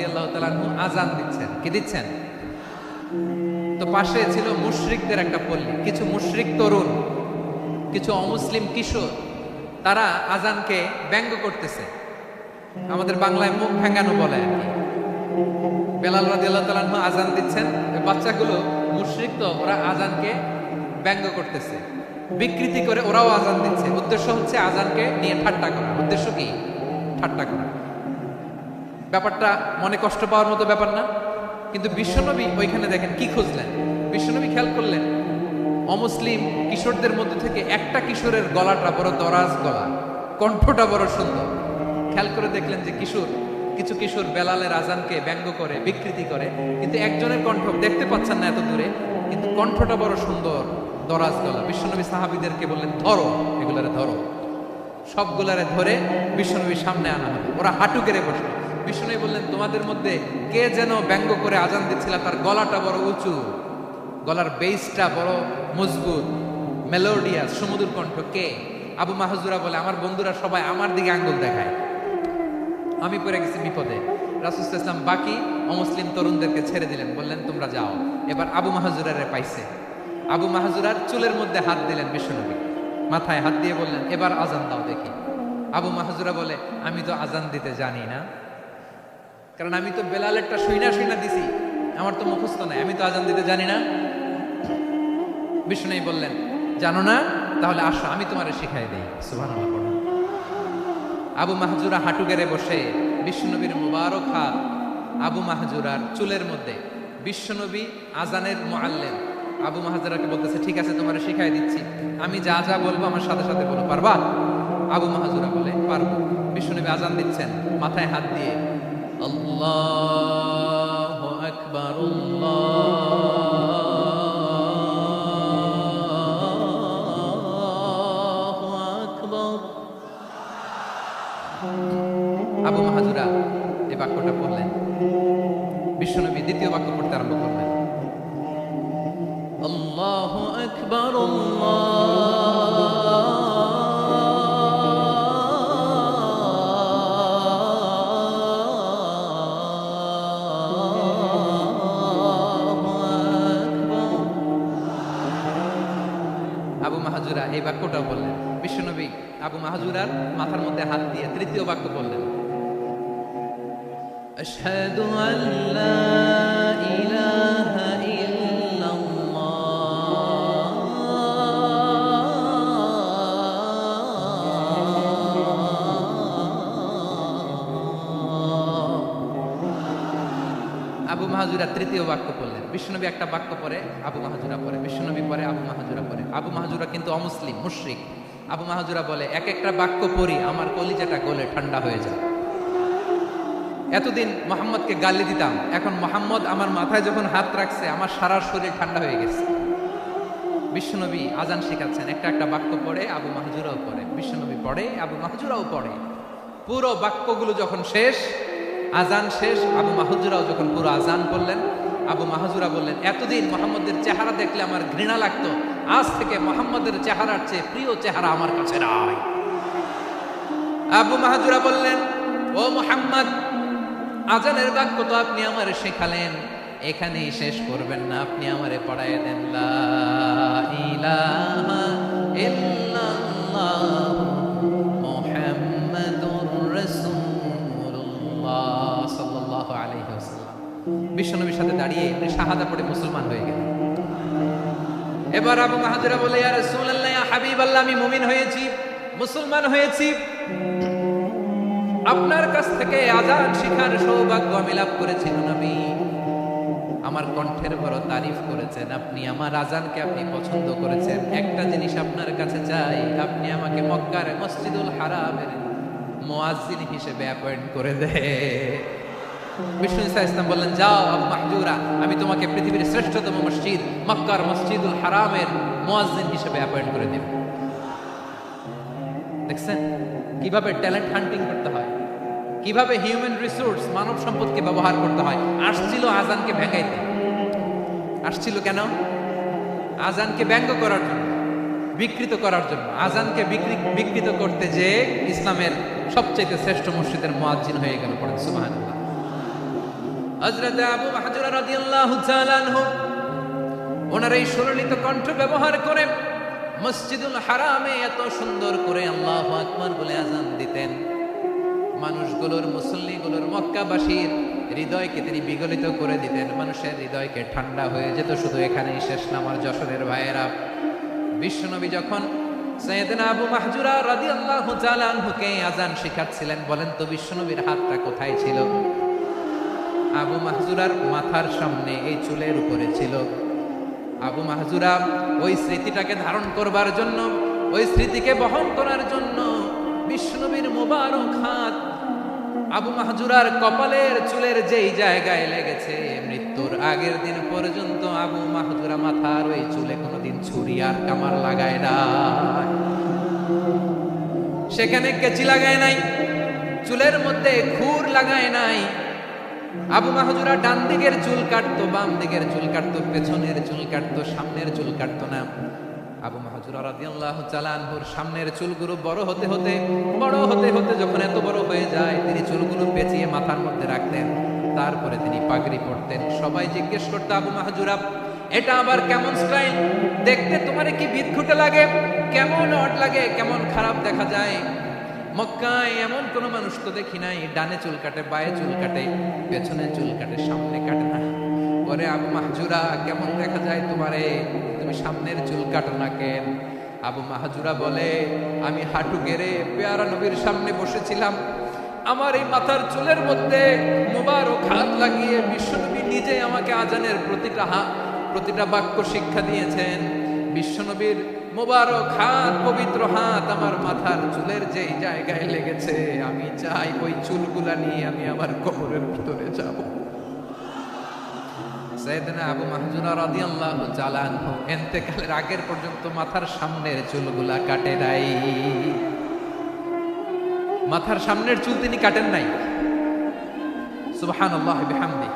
রাদিয়াল্লাহু তাআলা আনহু আজান দিচ্ছেন। কি দিচ্ছেন? তো পাশে ছিল মুশরিকদের একটা পল্লী, কিছু মুশরিক তরুণ, কিছু অমুসলিম কিশোর, তারা আজানকে ব্যঙ্গ করতেছে। আমাদের বাংলায় মুখ ভেঙ্গানো বলে আর কি। বেলাল রাদিয়াল্লাহু তাআলা আনহু আজান দিচ্ছেন, বাচ্চাগুলো মুশরিক, তো ওরা আজানকে ব্যঙ্গ করতেছে, বিকৃতি করে ওরাও আজান দিচ্ছে। উদ্দেশ্য হচ্ছে আজানকে নিয়ে ঠাট্টা করা। উদ্দেশ্য কি? ঠাট্টা করা। ব্যাপারটা মনে কষ্ট পাওয়ার মতো ব্যাপার না? কিন্তু বিশ্বনবী ওইখানে দেখেন কি খুঁজলেন। বিশ্বনবী খেয়াল করলেন অমুসলিম কিশোরদের মধ্যে থেকে একটা কিশোরের গলাটা বড় দরাজ গলা, কণ্ঠটা বড় সুন্দর। খেয়াল করে দেখলেন যে কিছু কিশোর বেলালের আজানকে ব্যঙ্গ করে, বিকৃতি করে, কিন্তু একজনের কণ্ঠ দেখতে পাচ্ছেন না এত দূরে, কিন্তু কণ্ঠটা বড় সুন্দর, দরাজ গলা। বিশ্বনবী সাহাবীদেরকে বললেন, ধরো এগুলারে, ধরো। সবগুলারে ধরে বিশ্বনবীর সামনে আনা হলো। ওরা হাঁটু গেড়ে বসলো। বিশ্বনবী বললেন, তোমাদের মধ্যে কে যেন ব্যঙ্গ করে আজান দিচ্ছিল, তার গলাটা বড় উঁচু, গলার বেসটা বড় মজবুত, মেলোডিয়াস, সুমধুর কণ্ঠ, কে? আবু মাহজুরা বলে, আমার বন্ধুরা সবাই আমার দিকে আঙ্গুল দেখায়, আমি পড়ে গেছি বিপদে। রাসূল সাল্লাল্লাহু আলাইহি ওয়াসাল্লাম বাকি অমুসলিম তরুণদেরকে ছেড়ে দিলেন, বললেন তোমরা যাও। এবার আবু মাহজুরারে পাইছে। আবু মাহজুরার চুলের মধ্যে হাত দিলেন বিশ্বনবী, মাথায় হাত দিয়ে বললেন, এবার আজান দাও দেখি। আবু মাহজুরা বলে, আমি তো আজান দিতে জানি না, কারণ আমি তো বেলালেরটা শুইনা দিছি, আমার তো মুখস্থ নাই, আমি তো আজান দিতে জানি না। বিশ্বনবী বললেন, জানো না? তাহলে আসো, আমি তোমারে শিখাই দেই। সুবহানাল্লাহ পড়ো। আবু মাহজুরা হাঁটু গেড়ে বসে বিশ্বনবীর মুবারক হাত আবু মাহজুরার চুলের মধ্যে। বিশ্বনবী আজানের মুআল্লিম আবু মাহজুরাকে বলতেছে, ঠিক আছে তোমারে শিখাই দিচ্ছি, আমি যা যা বলবো আমার সাথে সাথে বলো, পারবা? আবু মাহজুরা বলে, পারবো। বিশ্বনবী আজান দিচ্ছেন, মাথায় হাত দিয়ে আল্লাহু আকবার, আল্লাহু আকবার। আবু মাহজুরা এই বাক্যটা পড়লেন। বিশ্বনবী দ্বিতীয় বাক্য পড়তে আরম্ভ করলেন, আল্লাহু আকবার, আবু মাহজুরা এই বাক্যটাও বললেন। বিশ্বনবী আবু মাহজুরার মাথার মধ্যে হাত দিয়ে তৃতীয় বাক্য বললেন, আশহাদু আল্লা ইলাহা ইল্লাল্লাহ। আবু মাহজুরা তৃতীয় বাক্য বললেন। বিশ্বনবী একটা বাক্য পরে আবু মাহজুরা পরে, বিশ্বনবী পরে আবু মাহজুরা পরে। আবু মাহজুরা কিন্তু অমুসলিম, মুশরিক। আবু মাহজুরা বলে, এক একটা বাক্য পড়ি আমার কলিজাটা গলে ঠান্ডা হয়ে যায়। এতদিন মোহাম্মদকে গালি দিতাম, এখন মোহাম্মদ আমার মাথায় যখন হাত রাখছে আমার সারা শরীর ঠান্ডা হয়ে গেছে। বিশ্বনবী আজান শেখাচ্ছেন, একটা একটা বাক্য পড়ে আবু মাহজুরাও পড়ে, বিশ্বনবী পড়ে, আবু মাহজুরাও পড়ে। পুরো বাক্যগুলো যখন শেষ, আজান শেষ, আবু মাহজুরাও যখন পুরো আজান পড়লেন, আবু মাহজুরা বললেন, এতদিন মোহাম্মদের চেহারা দেখলে আমার ঘৃণা লাগতো, আজ থেকে মোহাম্মদের চেহারার চেয়ে প্রিয় চেহারা আমার কাছে নাই। আবু মাহজুরা বললেন, ও মুহাম্মদ, আজানের বাক্য তো আপনি আমারে শেখালেন, এখানেই শেষ করবেন না, আপনি আমারে পড়ায় দেন, লা ইলাহা ইল্লাল্লাহ মুহাম্মাদুর রাসূলুল্লাহ সাল্লাল্লাহু আলাইহি ওয়াসাল্লাম। বিশ্বনবীর সাথে দাঁড়িয়ে উনি শাহাদা পড়ে মুসলমান হয়ে গেলেন। এবার আবু মাহজুরা বলে, ইয়া রাসূলুল্লাহ, ইয়া হাবিবাল্লাহ, আমি মুমিন হয়েছি, মুসলমান হয়েছি, আপনার কাছ থেকে আজান শিখার সৌভাগ্য আমি লাভ করেছি নবী। আমার কণ্ঠের বড় তারিফ করেছেন আপনি, আমার আজানকে আপনি পছন্দ করেছেন। একটা জিনিস আপনার কাছে চাই, আপনি আমাকে মক্কার মসজিদুল হারামের মুয়াজ্জিন হিসেবে অ্যাপয়েন্ট করে দেন। বিষ্ণু ঈসা ইসলাম বললেন, যাও আবু মাহজুরা, আমি তোমাকে পৃথিবীর শ্রেষ্ঠতম মসজিদ মক্কার মসজিদুল হারামের মুয়াজ্জিন হিসেবে অ্যাপয়েন্ট করে দেব। দেখছেন কিভাবে ট্যালেন্ট হান্টিং করতে হয়, কিভাবে হিউম্যান রিসোর্স, মানব সম্পদকে ব্যবহার করতে হয়। আসছিল আজানকে ভেঙাইতে, আসছিল কেন? আজানকে ব্যঙ্গ করার জন্য, বিকৃত করার জন্য। আজানকে বিকৃত করতে যে ইসলামের সবচেয়ে শ্রেষ্ঠ মসজিদের মুয়াজ্জিন হয়ে গেল। পড়েন সুবহানাল্লাহ। হযরত আবু মাহজুরা রাদিয়াল্লাহু তাআলা আনহু ওনার এই সুললিত কণ্ঠ ব্যবহার করে মসজিদুল হারামে এত সুন্দর করে আল্লাহু আকবার বলে আযান দিতেন, মানুষগুলোর, মুসল্লিগুলোর, মক্কাবাসীর হৃদয়কে তিনি বিগলিত করে দিতেন। মানুষের হৃদয়কে ঠান্ডা হয়ে যেত। শুধু এখানেই শেষ না আমার যশোরের ভাইয়েরা, বিশ্বনবী যখন সাইয়েদনা আবু মাহজুরা রাদিয়াল্লাহু তাআলা আনহুকে আযান শেখাচ্ছিলেন, বলেন তো বিশ্বনবীর হাতটা কোথায় ছিল? আবু মাহজুরার মাথার সামনে, এই চুলের উপরে ছিল। আবু মাহজুরা ওই স্মৃতিটাকে ধারণ করবার জন্য, ওই স্মৃতিকে বহন করার জন্য বিশ্বনবীর মোবারক হাত আবু মাহজুরার কপালের চুলের যেই জায়গায় লেগেছে, মৃত্যুর আগের দিন পর্যন্ত আবু মাহজুরা মাথার ওই চুলে কোনোদিন ছুরি আর কামার লাগায় না, সেখানে কেচি লাগায় নাই, চুলের মধ্যে খুর লাগায় নাই। আবু মাহজুরা ডান দিকের চুল কাটতো, বাম দিকের চুল কাটতো, পেছনের চুল কাটতো, সামনের চুল কাটতো না। আবু মাহজুরা রাদিয়াল্লাহু তাআলা আনহুর সামনের চুলগুলো বড় হতে হতে যখন এত বড় হয়ে যায়, তিনি চুলগুলো পেঁচিয়ে মাথার মধ্যে রাখতেন, তারপরে তিনি পাগড়ি পরতেন। সবাই জিজ্ঞেস করতো, আবু মাহজুরা এটা আবার কেমন স্টাইল? দেখতে তোমার কি বিদঘুটে লাগে? কেমন অড লাগে? কেমন খারাপ দেখা যায়? মক্কায় এমন কোন মানুষ তো দেখি নাই, ডানে চুল কাটে, বায়ে চুল কাটে, পেছনে চুল কাটে, সামনে কাটে না। পরে আবু মাহজুরা কেমন দেখা যায় তোমারে? তুমি সামনের চুল কাটো না কেন? আবু মাহজুরা বলে, আমি হাঁটু গেড়ে পেয়ারা নবীর সামনে বসেছিলাম, আমার এই মাথার চুলের মধ্যে মুবারক হাত লাগিয়ে বিশ্বনবী নিজে আমাকে আজানের প্রতিটা বাক্য শিক্ষা দিয়েছেন। বিশ্বনবীর মোবারক হাত, পবিত্র হাত আমার মাথার চুলের যেই জায়গায় লেগেছে, আমি চাই ওই চুলগুলা নিয়ে আমি আমার কবরের ভিতরে যাব। সাইয়েদনা আবু মাহজুরা রাদিয়াল্লাহু তাআলা আনহু ইন্তেকালের আগের পর্যন্ত মাথার সামনের চুলগুলা কাটে নাই। মাথার সামনের চুল তিনি কাটেন নাই। সুবহানাল্লাহ বিহামদি।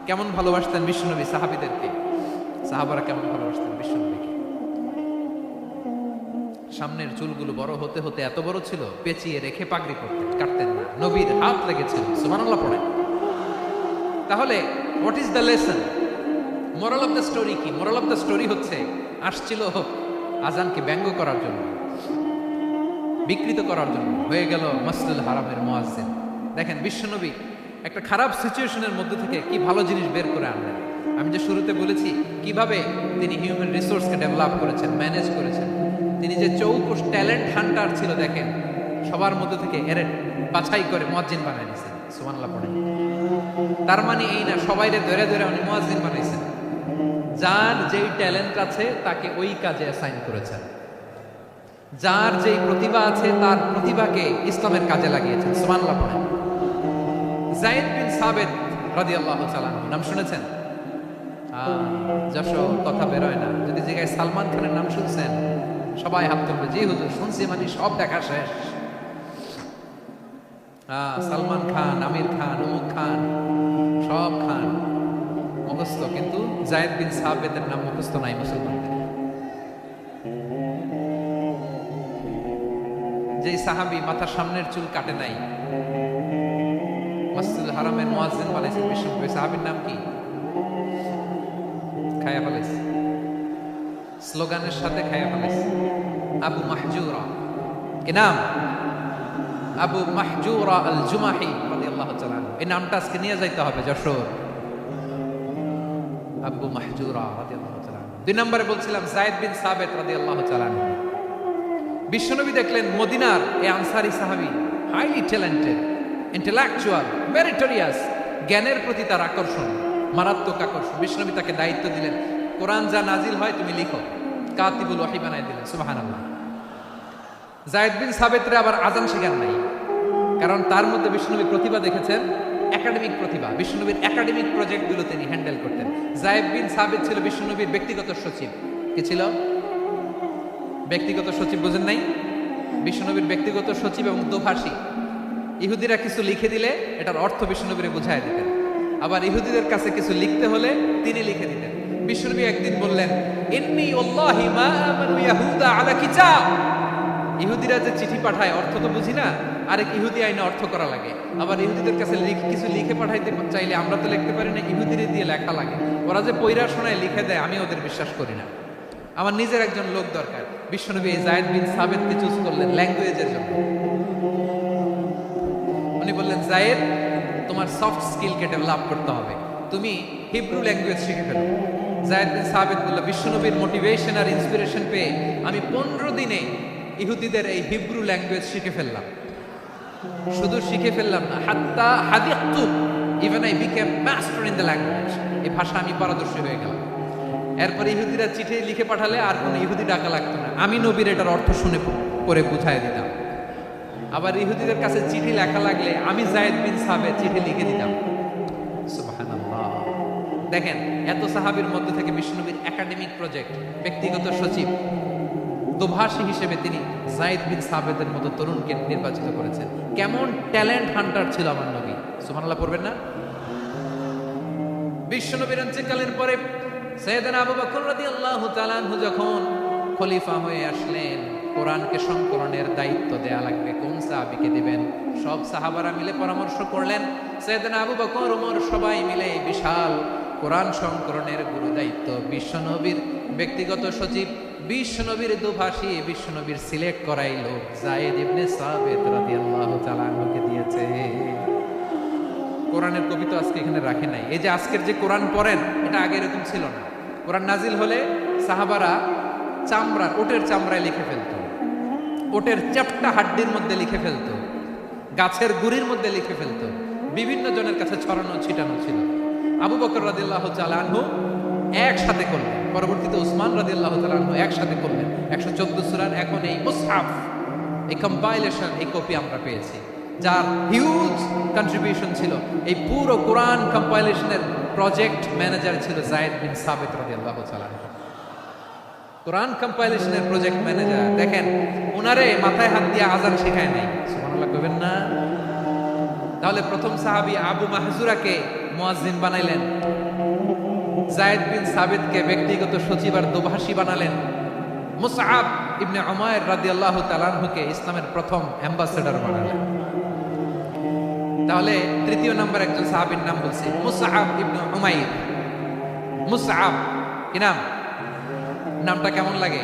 কেমন ভালোবাসতেন বিশ্বনবী সাহাবীদেরকে, সাহাবারা কেমন ভালোবাসতেন বিশ্বনবীকে। সামনের চুলগুলো বড় হতে হতে এত বড় ছিল, পেঁচিয়ে রেখে পাগড়ি পরতেন, কাটতেন না। নবীর হাত লেগেছিল। সুবহানাল্লাহ পড়েন। তাহলে what is the lesson? Moral of the story কি? মোরাল অফ দ্য স্টোরি হচ্ছে, আসছিল আজানকে ব্যঙ্গ করার জন্য, বিকৃত করার জন্য, হয়ে গেল মসজিদুল হারামের মুয়াজ্জিন। দেখেন বিশ্বনবী একটা খারাপ সিচুয়েশনের মধ্যে থেকে কি ভালো জিনিস বের করে আনলেন। আমি যে শুরুতে বলেছি কিভাবে তিনি হিউম্যান রিসোর্সকে ডেভেলপ করেছেন, ম্যানেজ করেছেন। তিনি যে চৌকুশ ট্যালেন্ট হান্টার ছিল, দেখেন সবার মধ্যে থেকে এর বাছাই করে মুয়াজ্জিন বানায় দিয়েছেন। সুবহানাল্লাহ পড়েন। তার মানে এই না সবাইরে ধরে ধরে উনি মুয়াজ্জিন বানাইছেন। যার যেই ট্যালেন্ট আছে তাকে ওই কাজে অ্যাসাইন করেছেন। যার যেই প্রতিভা আছে তার প্রতিভাকে ইসলামের কাজে লাগিয়েছেন। সুবহানাল্লাহ পড়েন। যায়েদ বিন সাবিত রাদিয়াল্লাহু তাআলা নাম শুনেছেন? যশোর কথা বেরোয় না। যদি জায়গায় সালমান খানের নাম শুনছেন, সবাই হাত তুলবে, জি হুজুর শুনছি, মানে সব দেখা শেষ। সালমান খান, আমির খান, অমুক খান, সব খান মুখস্থ, কিন্তু যায়েদ বিন সাবিতের নাম মুখস্থ নাই মুসলমানদের। যেই সাহাবী মাথার সামনের চুল কাটে নাই, মসজিদুল হারামের মুয়াজ্জিন বানাইছেন বিশ্বনবী, সাহাবীর নাম কি? খায়া ফেলেছে, স্লোগানের সাথে খায়া ফেলেছে। আবু মাহজুরা। কি নাম? আবু মাহজুরা আল জুমাহি রাদিয়াল্লাহু তাআলা। এই নামটা আজকে নিয়ে যাইতে হবে যশোর। আবু মাহজুরা রাদিয়াল্লাহু তাআলা। দুই নম্বরে বলছিলাম যায়েদ বিন সাবিত রাদিয়াল্লাহু তাআলা। বিশ্বনবী দেখলেন মদিনার এই আনসারী সাহাবী হাইলি ট্যালেন্টেড, ইন্টেলেকচুয়াল, মেরিটোরিয়াস, জ্ঞানের প্রতি তার আকর্ষণ, মারাত্মক আকর্ষণ। বিশ্বনবী তাকে দায়িত্ব দিলেন, কোরআন যা নাজিল হয় তুমি লিখো, কাতিবুল ওহী বানায় দিলেন। সুবহানাল্লাহ। যায়েদ বিন সাবিতরে আবার আজান শেখান নাই, কারণ তার মধ্যে বিশ্বনবী প্রতিভা দেখেছেন, একাডেমিক প্রতিভা। বিশ্বনবীর একাডেমিক প্রজেক্টগুলো তিনি হ্যান্ডেল করতেন। যায়েদ বিন সাবিত ছিল বিশ্বনবীর ব্যক্তিগত সচিব। কি ছিল? ব্যক্তিগত সচিব। বুঝেন নাই? বিশ্বনবীর ব্যক্তিগত সচিব এবং দোভাষী। ইহুদিরা কিছু লিখে দিলে এটার অর্থ বিশ্বনবীরে বুঝায় দিতেন, আবার ইহুদিদের কাছে কিছু লিখতে হলে তিনি লিখে দিতেন। বিশ্বনবী একদিন বললেন, ইন্নী ওয়াল্লাহি মা আমানু ইয়াহুদা আলা কিতাব। ইহুদিরা যে চিঠি পাঠায় অর্থ তো বুঝি না, আরেক ইহুদি আইনে অর্থ করা লাগে। আবার ইহুদিদের কাছে কিছু লিখে পাঠাইতে চাইলে আমরা তো লিখতে পারি না, ইহুদিরে দিয়ে লেখা লাগে। ওরা যে পয়রা শোনায় লিখে দেয়, আমি ওদের বিশ্বাস করি না। আমার নিজের একজন লোক দরকার। বিশ্বনবী এই যায়েদ বিন সাবিতকে চুজ করলেন ল্যাঙ্গুয়েজের জন্য। উনি বললেন, যায়েদ, তোমার সফট স্কিলকে ডেভেলপ করতে হবে, তুমি হিব্রু ল্যাঙ্গুয়েজ শিখে ফেলো। যায়েদ বিন সাবিত বলল, বিশ্বনবীর মোটিভেশন আর ইন্সপিরেশন পেয়ে আমি 15 দিনে ইহুদিদের এই হিব্রু ল্যাঙ্গুয়েজ শিখে ফেললাম। শুধু শিখে ফেললাম না, হাত্তা হাদিকতু, even I became master in the language. এই ভাষা আমি পারদর্শী হয়ে গেলাম। এরপরে ইহুদিরা চিঠি লিখে পাঠালে আর কোনো ইহুদি ডাকা লাগতো না, আমি নবীর এটার অর্থ শুনে পরে বুঝাই দিতাম। আবার ইহুদিদের কাছে চিঠি লেখা লাগলে আমি যায়েদ বিন সাবিত চিঠি লিখে দিতাম। সুবহানাল্লাহ। দেখেন, এত সাহাবীর মধ্যে থেকে বিশ্বনবীর একাডেমিক প্রজেক্ট, ব্যক্তিগত সচিব, দোভাষী হিসেবে তিনি যায়েদ বিন সাবিতের মতো তরুণকে নির্বাচিত করেছেন। কেমন ট্যালেন্ট হান্টার ছিল আমার নবী! সুবহানাল্লাহ পড়বেন না? বিশ্বনবীর ইন্তেকালের পরে সাইয়েদনা আবু বকর রাদিয়াল্লাহু তাআলা আনহু যখন খলিফা হয়ে আসলেন, কোরআনকে সংকলনের দায়িত্ব দেয়া লাগবে, কোন সাহাবীকে দিবেন? সব সাহাবারা মিলে পরামর্শ করলেন। সাইয়েদনা আবু বকর, ওমর সবাই মিলে বিশাল কোরআন সংকলনের গুরু দায়িত্ব বিশ্বনবীর ব্যক্তিগত সচিব, বিশ্বনবীর দুভাষী, বিশ্বনবীর সিলেক্ট করাই লোক যায়েদ ইবনে সাবিত রাদিয়াল্লাহু তাআলা আনহুকে দিয়েছে। কোরআনের কবি তো আজকে এখানে রাখে নাই। এই যে আজকের যে কোরআন পড়েন, এটা আগে এরকম ছিল না। কোরআন নাজিল হলে সাহাবারা চামড়া, ওটের চামড়ায় লিখে ফেলতো, ওটের চ্যাপ্টা হাড্ডির মধ্যে লিখে ফেলতো, গাছের গুড়ির মধ্যে লিখে ফেলতো, বিভিন্ন জনের কাছে ছড়ানো ছিটানো ছিল। আবু বকর রাদিয়াল্লাহু তাআলা আনহু একসাথে করলেন, পরবর্তীতে উসমান রাদিয়াল্লাহু তাআলা আনহু একসাথে করলেন 114 সূরার। এখন এই মুসহাফ, এই কম্পাইলেশন, এই কপি আমরা পেয়েছি, যার হিউজ কন্ট্রিবিউশন ছিল। এই পুরো কোরআন কম্পাইলেশনের প্রজেক্ট ম্যানেজার ছিল যায়েদ বিন সাবিত রাদিয়াল্লাহু তাআলা। কোরআন কম্পাইলেশনের প্রজেক্ট ম্যানেজার, দেখেন, উনারে মাথায় হাত দিয়ে আজান শেখায় নাই। সুবহানাল্লাহ কইবেন না? তাহলে প্রথম সাহাবী আবু মাহজুরাকে মুয়াজ্জিন বানাইলেন, যায়েদ বিন সাবিতকে ব্যক্তিগত সচিব আর দোভাষী বানালেন, মুসআব ইবনে উমাইর রাদিয়াল্লাহু তাআলা আনহুকে ইসলামের প্রথম অ্যাম্বাসেডর বানালেন। তাহলে তৃতীয় নাম্বার একজন সাহাবীর নাম বলছি, মুসআব ইবনে উমাইর। মুসআব কি নাম? নামটা কেমন লাগে?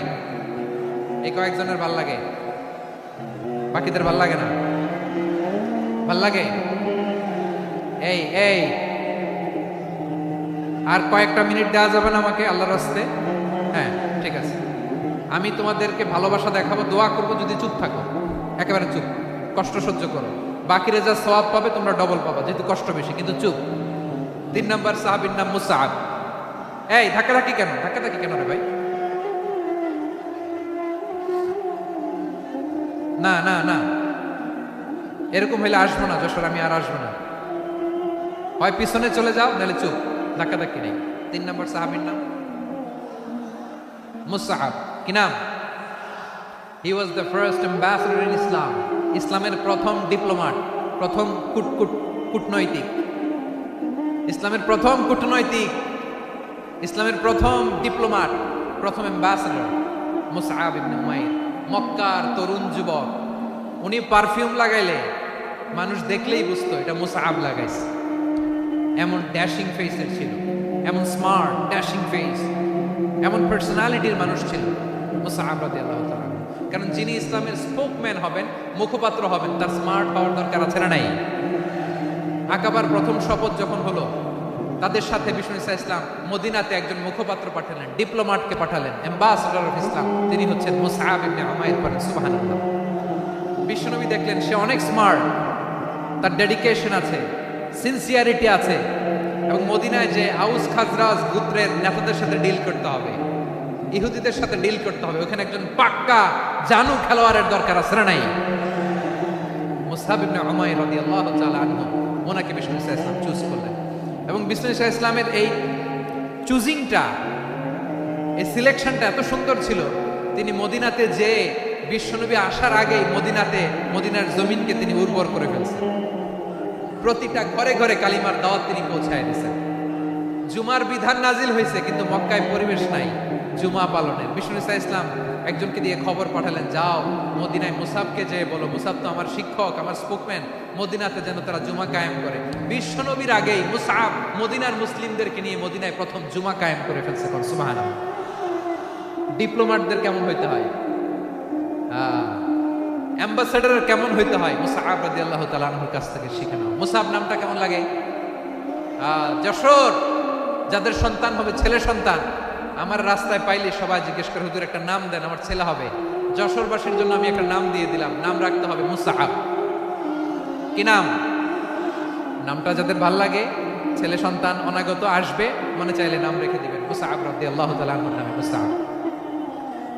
এই কয়েকজনের ভাল লাগে, বাকিদের ভাল লাগে না? ভাল লাগে? এই এই আর কয়েকটা মিনিট দেওয়া যাবে না আমাকে আল্লাহর রাস্তে? হ্যাঁ, ঠিক আছে। আমি তোমাদেরকে ভালোবাসা দেখাবো, দোয়া করবো, যদি চুপ থাকো, একেবারে চুপ, কষ্ট সহ্য করো। বাকিরা যা সওয়াব পাবে তোমরা ডবল পাবা, যেহেতু কষ্ট বেশি, কিন্তু চুপ। 3 নম্বর সাহাবীর নাম মুসআব। এই ধাক্কাধাক্কি কেন? ধাক্কাধাক্কি কেন রে ভাই? না না না, এরকম হইলে আসবো না যশোর, আমি আর আসবো না। হয় পিছনে চলে যাও, নাহলে চুপ, ধাক্কাধাক্কি নেই। 3 নম্বর সাহাবীর নাম মুসআব। কি নাম? He was the first ambassador in Islam. ইসলামের প্রথম ডিপ্লোমাট, প্রথম কূটনৈতিক, ইসলামের প্রথম কূটনৈতিক, ইসলামের প্রথম ডিপ্লোমাট, প্রথম অ্যাম্বাসেডর মুসআব ইবনে উমাইর। মক্কার তরুণ যুবক, উনি পারফিউম লাগাইলে মানুষ দেখলেই বুঝতো এটা মুসআব লাগাইছে। এমন ড্যাশিং ফেসের ছিল, এমন স্মার্ট ড্যাশিং ফেস, এমন পার্সোনালিটির মানুষ ছিল মুসআব রাদিয়াল্লাহু তাআলা। কারণ যিনি ইসলামের স্পোকম্যান হবেন, মুখপাত্র হবেন, তার স্মার্ট হওয়ার দরকার আছে না নাই? আকাবার প্রথম শপথ যখন হলো, তাদের সাথে বিষ্ণু ইসা ইসলাম মদিনাতে একজন মুখপাত্র পাঠালেন, ডিপ্লোমাটকে পাঠালেন, অ্যাম্বাসেডর অফ ইসলাম, তিনি হচ্ছেন মুসআব ইবনে উমাইর। সুবহানাল্লাহ। বিশ্বনবী দেখলেন সে অনেক স্মার্ট, তার ডেডিকেশন আছে, সিনসিয়ারিটি আছে, এবং মদিনায় যে আউস খাজরাজ গোত্রের নেতাদের সাথে ডিল করতে হবে, ইহুদিদের সাথে ডিল করতে হবে, ওখানে একজন পাক্কা জানু খেলোয়াড়ের দরকার আছে না নাই? মুসআব ইবনে উমাইর রাদিয়াল্লাহু তাআলা আনহু, ওনাকে বিষ্ণু ইসা ইসলাম চুজ করলেন। এবং বিষ্ণু ইসা ইসলামের এই চুজিংটা, এই সিলেকশনটা এত সুন্দর ছিল, তিনি মদিনাতে যে বিশ্বনবী আসার আগেই মদিনার জমিনকে তিনি উর্বর করে ফেলছেন। প্রতিটা ঘরে ঘরে কালিমার দাওয়াত তিনি পৌঁছায় দিয়েছেন। জুমার বিধান নাজিল হয়েছে কিন্তু মক্কায় পরিবেশ নাই জুমা পালনের। বিষ্ণু ইসা ইসলাম একজনকে দিয়ে খবর পাঠালেন, যাও মদিনায় মুসাবকে যে বলো, মুসাব তো আমার শিক্ষক, আমার স্পোকম্যান, মদিনাতে যেন তারা জুমা কায়েম করে। বিশ্বনবীর আগেই মুসাব মদিনার মুসলিমদেরকে নিয়ে মদিনায় প্রথম জুমা কায়েম করে ফেলছে। সুবহানাল্লাহ। ডিপ্লোম্যাটদের কেমন হইতে হয়, অ্যাম্বাসেডারের কেমন হইতে হয়, মুসাব রাদিয়াল্লাহু তাআলা আনহুর কাছ থেকে শিখে নাও। মুসাব নামটা কেমন লাগে? যশোর যাদের সন্তান হবে, ছেলে সন্তান, আমার রাস্তায় পাইলে সবাই জিজ্ঞেস করে, হুজুর একটা নাম দেন, আমার ছেলে হবে। যশোরবাসীর জন্য আমি একটা নাম দিয়ে দিলাম, নাম রাখতে হবে মুসাব। কি নাম? নামটা যাদের ভাল লাগে, ছেলে সন্তান অনাগত আসবে, মনে চাইলে নাম রেখে দিবেন মুসাব রাদিয়াল্লাহু তাআলা আনহুর নামে মুসাব।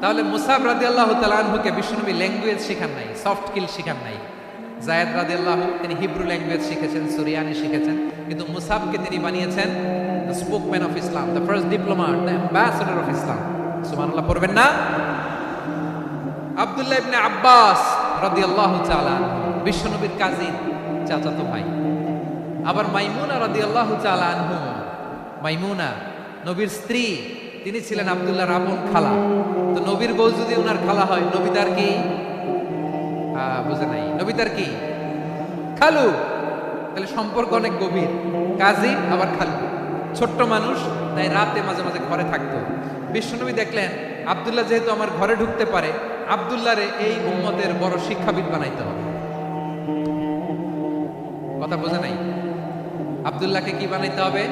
তাহলে মুসাব রাদিয়াল্লাহু তাআলা আনহুকে বিশ্বনবী ল্যাঙ্গুয়েজ শিখান নাই, সফট স্কিল শিখান নাই। যায়েদ রাদিয়াল্লাহু তিনি হিব্রু ল্যাঙ্গুয়েজ শিখেছেন, সুরিয়ানি শিখেছেন, কিন্তু মুসাবকে তিনি বানিয়েছেন the spokesman of Islam, the first diplomat, the ambassador of Islam. সুবহানাল্লাহ পড়বেন না? আব্দুল্লাহ ইবনে আব্বাস রাদিয়াল্লাহু তাআলা আনহু বিশ্বনবীর কাজিন, চাচাতো ভাই। আবার মাইমুনা রাদিয়াল্লাহু তাআলা আনহু, মাইমুনা নবীর স্ত্রী, তিনি ছিলেন আব্দুল্লাহর আপন খালা। তো নবীর বউ যদি ওনার খালা হয়, নবী তার কি? বুঝে নাই, নবী তার কি? খালু। তাহলে সম্পর্ক অনেক গভীর, কাজিন আবার খালু। ছোট্ট মানুষ, তাই রাতে মাঝে মাঝে ঘরে থাকতো। বিশ্বনবী দেখলেন আব্দুল্লাহ যেহেতু আমার ঘরে ঢুকতে পারে, আব্দুল্লাহরে এই উম্মতের বড় শিক্ষাবিদ বানাইতে হবে। কথা বোঝে নাই? আব্দুল্লাহকে কি বানাইতে হবে?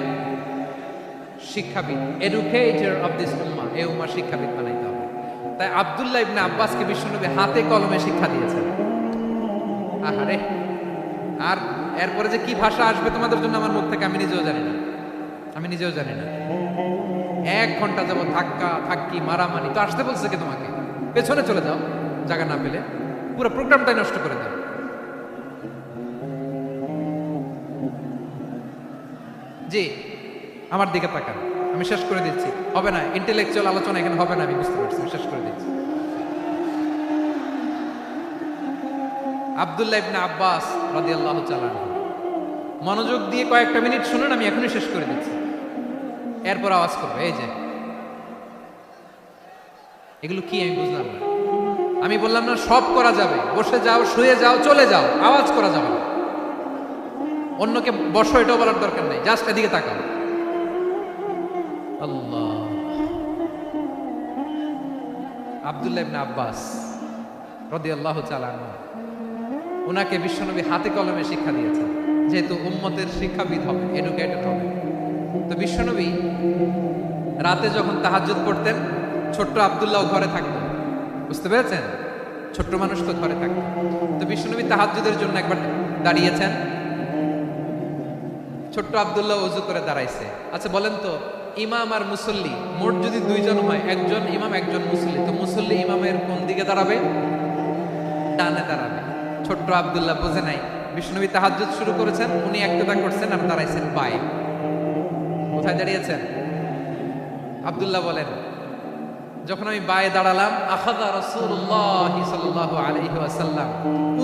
শিক্ষাবিদ, এডুকেটর অফ দিস উম্মাহ, এই উম্মাহ শিক্ষাবিদ বানাইতে হবে। তাই আব্দুল্লাহ ইবনে আব্বাসকে বিশ্বনবী হাতে কলমে শিক্ষা দিয়েছেন। আহারে, আর এরপরে যে কি ভাষা আসবে তোমাদের জন্য আমার মুখ থেকে আমি নিজেও জানি না, আমি নিজেও জানি না। 1 ঘন্টা যাবো ধাক্কা ধাক্কি মারামারি। তো আসতে বলছে কে তোমাকে? পেছনে চলে যাও, জায়গা না পেলে পুরো প্রোগ্রামটাই নষ্ট করে দাও। জি, আমার দিকে তাকান, আমি শেষ করে দিচ্ছি। হবে না, ইন্টেলেকচুয়াল আলোচনা এখানে হবে না, আমি বুঝতে পারছি, শেষ করে দিচ্ছি। আব্দুল্লাহ ইবনে আব্বাস রাদিয়াল্লাহু তাআলা আনহু, মনোযোগ দিয়ে কয়েকটা মিনিট শুনুন, আমি এখনই শেষ করে দিচ্ছি, এরপর আওয়াজ করবে। এই যে এগুলো কি আমি বুঝলাম না। আমি বললাম না সব করা যাবে, বসে যাও, শুয়ে যাও, চলে যাও, আওয়াজ করা যাবে না। অন্যকে বসো এটাও বলার দরকার নেই, জাস্ট এদিকে তাকাও। আল্লাহ। আব্দুল্লাহ ইবনে আব্বাস রাদিয়াল্লাহু তাআলা আনহু, ওনাকে বিশ্বনবী হাতে কলমে শিক্ষা দিয়েছেন, যেহেতু উম্মতের শিক্ষাবিদ হবে, এডুকেটেড হবে। তো বিশ্বনবী রাতে যখন তাহাজ্জুদ পড়তেন, ছোট্ট আব্দুল্লাহ ঘরে থাকতো। বুঝতে পেরেছেন? ছোট্ট মানুষ তো ঘরে থাকতো। তো বিশ্বনবী তাহাজ্জুদের জন্য একবার দাঁড়িয়েছেন, ছোট্ট আব্দুল্লাহ ওযু করে দাঁড়াইছে। আচ্ছা বলেন তো, ইমাম আর মুসল্লি মোট যদি 2 জন হয়, একজন ইমাম একজন মুসল্লি, তো মুসল্লি ইমামের কোন দিকে দাঁড়াবে? ডানে দাঁড়াবে। ছোট্ট আব্দুল্লাহ বোঝে নাই, বিশ্বনবী তাহাজ্জুদ শুরু করেছেন, উনি একতেদা করছেন আর দাঁড়াইছেন বায়ে। কোথায় দাঁড়িয়েছেন? আব্দুল্লাহ বলেন, যখন আমি বায়ে দাঁড়ালাম, আখাযা রাসূলুল্লাহ সাল্লাল্লাহু আলাইহি ওয়াসাল্লাম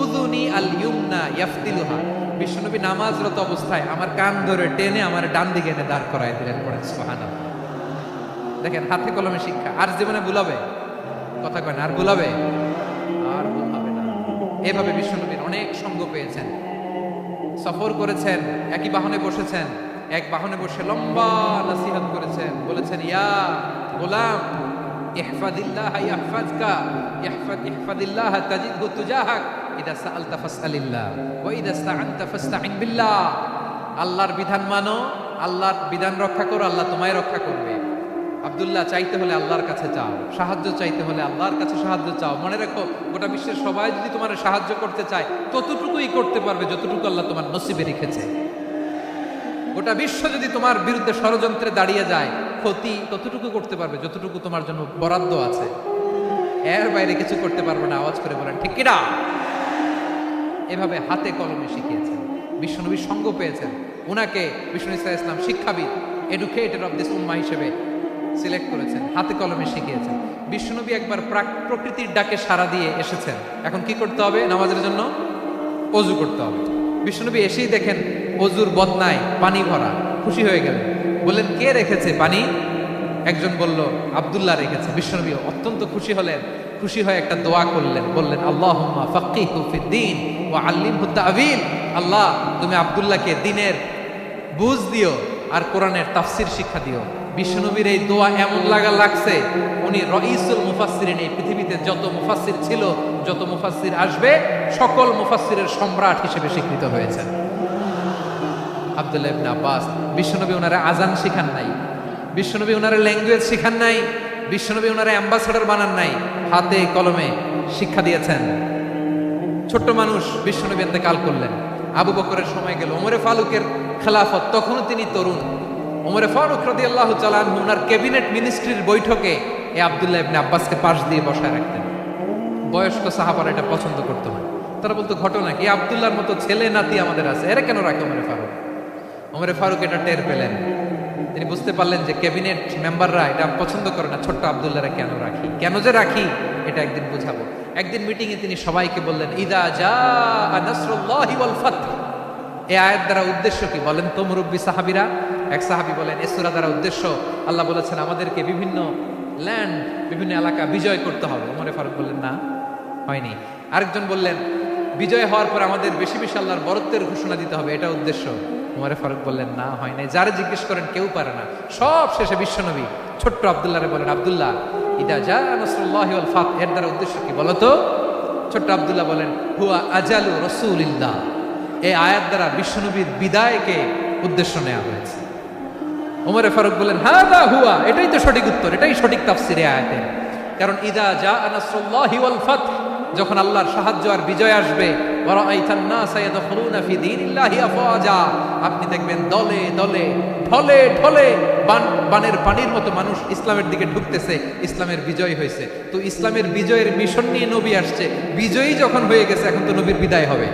উযুনি আল ইয়ুমনা ইয়াফতিলুহা, বিশ্বনবী নামাজরত অবস্থায় আমার কান ধরে টেনে আমার ডান দিকে এনে দাঁড় করায় দিলেন। পড়েন সুবহানাল্লাহ। দেখেন, হাতে কলমে শিক্ষা। আর জীবনে ভুলাবে? কথা কয় না, আর ভুলাবে? আর ভুলাবে না। এভাবে বিশ্বনবীর অনেক সঙ্গ পেয়েছেন, সফর করেছেন, একই বাহনে বসেছেন, এক বাহনে বসে লম্বা নসিহত করেছেন, বলেছেন, ইয়া গোলাম ইহফাদিল্লাহ ইয়াহফাজকা, ইহফাদিল্লাহ তাজিদহু তুজাহাক, ইদা সাআলতা ফাসআলিল্লাহ ওয়া ইদা ইসতাআনতা ফাসতাইন বিল্লাহ। আল্লাহর বিধান মানো, আল্লাহর বিধান রক্ষা করো, আল্লাহ তোমায় রক্ষা করবে। আব্দুল্লাহ, চাইতে হলে আল্লাহর কাছে চাও, সাহায্য চাইতে হলে আল্লাহর কাছে সাহায্য চাও। মনে রাখো, গোটা বিশ্বের সবাই যদি তোমার সাহায্য করতে চায়, ততটুকুই করতে পারবে যতটুকু আল্লাহ তোমার নসিবে রেখেছে। গোটা বিশ্ব যদি তোমার বিরুদ্ধে ষড়যন্ত্রে দাঁড়িয়ে যায়, ক্ষতি ততটুকু করতে পারবে যতটুকু তোমার জন্য বরাদ্দ আছে, এর বাইরে কিছু করতে পারবে না। আওয়াজ করে বলেন ঠিক কিনা? এভাবে হাতে কলমে শিখিয়েছেন, বিশ্বনবীর সঙ্গ পেয়েছেন। ওনাকে বিষ্ণু ইসলাম শিক্ষাবিদ, এডুকেটর অফ দিস উম্মাহ হিসেবে সিলেক্ট করেছেন, হাতে কলমে শিখিয়েছেন। বিশ্বনবী একবার প্রকৃতির ডাকে সাড়া দিয়ে এসেছেন। এখন কি করতে হবে? নামাজের জন্য অজু করতে হবে। বিশ্বনবী এসেই দেখেন অজুর বদনায় পানি ভরা, খুশি হয়ে গেলেন, বললেন কে রেখেছে পানি? একজন বলল আব্দুল্লাহ রেখেছে। বিশ্বনবী অত্যন্ত খুশি হলেন, খুশি হয়ে একটা দোয়া করলেন, বললেন আল্লাহুম্মা ফাক্কিহু ফিদ্দীন ওয়া আল্লিমহু তা'ওয়ীল। আল্লাহ তুমি আব্দুল্লাহকে দ্বীনের বুঝ দিও আর কোরআনের তাফসীর শিক্ষা দিও। বিশ্বনবীর এই দোয়া এমন লাগছে, উনি রাইসুল মুফাসসিরিন, এই পৃথিবীতে যত মুফাসসির ছিল, যত মুফাসসির আসবে, সকল মুফাসসিরের সম্রাট হিসেবে স্বীকৃত হয়েছেন আব্দুল্লাহ ইবনে আব্বাস। বিশ্বনবী ওনারা আজান শিখান নাই, বিশ্বনবী ওনারা ল্যাঙ্গুয়েজ শিখান নাই, বিশ্বনবী ওনারা অ্যাম্বাসাডর বানান নাই, হাতে কলমে শিক্ষা দিয়েছেন। ছোট্ট মানুষ বিশ্বনবী ইন্তেকাল করলেন, আবু বকরের সময় গেল, ওমরে ফারুকের খেলাফত, তখনও তিনি তরুণ। ওমরে ফারুক রাদিয়াল্লাহু তাআলা আনহু ওনার ক্যাবিনেট মিনিস্ট্রির বৈঠকে এই আব্দুল্লাহ ইবনে আব্বাসকে পাশ দিয়ে বসায় রাখতেন। বয়স্ক সাহাবারা এটা পছন্দ করতো না, তারা বলতো ঘটনা কি, আব্দুল্লাহর মতো ছেলে নাতি আমাদের আছে, এরা কেন রাখে ওমরে ফারুক? ওমরে ফারুক এটা টের পেলেন, তিনি বুঝতে পারলেন যে ক্যাবিনেট মেম্বাররা এটা পছন্দ করে না, ছোট্ট আব্দুল্লাহরা কেন রাখি, কেন যে রাখি এটা একদিন বুঝাবো। একদিন মিটিং এ তিনি সবাইকে বললেন ইদা জাআ নাসরুল্লাহি ওয়াল ফাতহ। এই আয়াত দ্বারা উদ্দেশ্য কি বলেন তো মুরব্বী সাহাবীরা? এক সাহাবী বলেন এই সূরা দ্বারা উদ্দেশ্য, আল্লাহ বলেছেন আমাদেরকে বিভিন্ন ল্যান্ড, বিভিন্ন এলাকা বিজয় করতে হবে। ওমরে ফারুক বললেন না, হয়নি। আরেকজন বললেন বিজয় হওয়ার পর আমাদের বেশি বেশি আল্লাহর বরত্বের ঘোষণা দিতে হবে, এটা উদ্দেশ্য। ওমরে ফারুক বললেন না, হয় নাই। যারা জিজ্ঞেস করেন কেউ পারে না। সব শেষে বিশ্বনবী ছোট্ট আব্দুল্লাহরে বলেন আব্দুল্লাহ ইদা জাআ নাসরুল্লাহি ওয়াল ফাতহ, এর দ্বারা উদ্দেশ্য কি বলো তো? ছোট্ট আব্দুল্লাহ বলেন হুয়া আজালু রাসূলিল্লাহ। এই আয়াত দ্বারা বিশ্বনবীর বিদায়কে উদ্দেশ্য নেওয়া হয়েছে। ওমরে ফারুক বলেন হাদা হুয়া, এটাই তো সঠিক উত্তর, এটাই সঠিক তাফসীর এই আয়াতের। কারণ ইদা জাআ নাসরুল্লাহি ওয়াল ফাতহ, যখন আল্লাহর সাহায্য আর বিজয় আসবে, ওয়া রাআইতান নাসা ইয়াদখুলুনা ফি দীনিল্লাহি আফওয়াজা, আপনি দেখবেন দলে দলে ঢলে ঢলে বানের পানির মতো মানুষ ইসলামের দিকে ঢুকতেছে, ইসলামের বিজয় হয়েছে। তো ইসলামের বিজয়ের মিশন নিয়ে নবী আসছে, বিজয়ী যখন হয়ে গেছে এখন তো নবীর বিদায় হবে।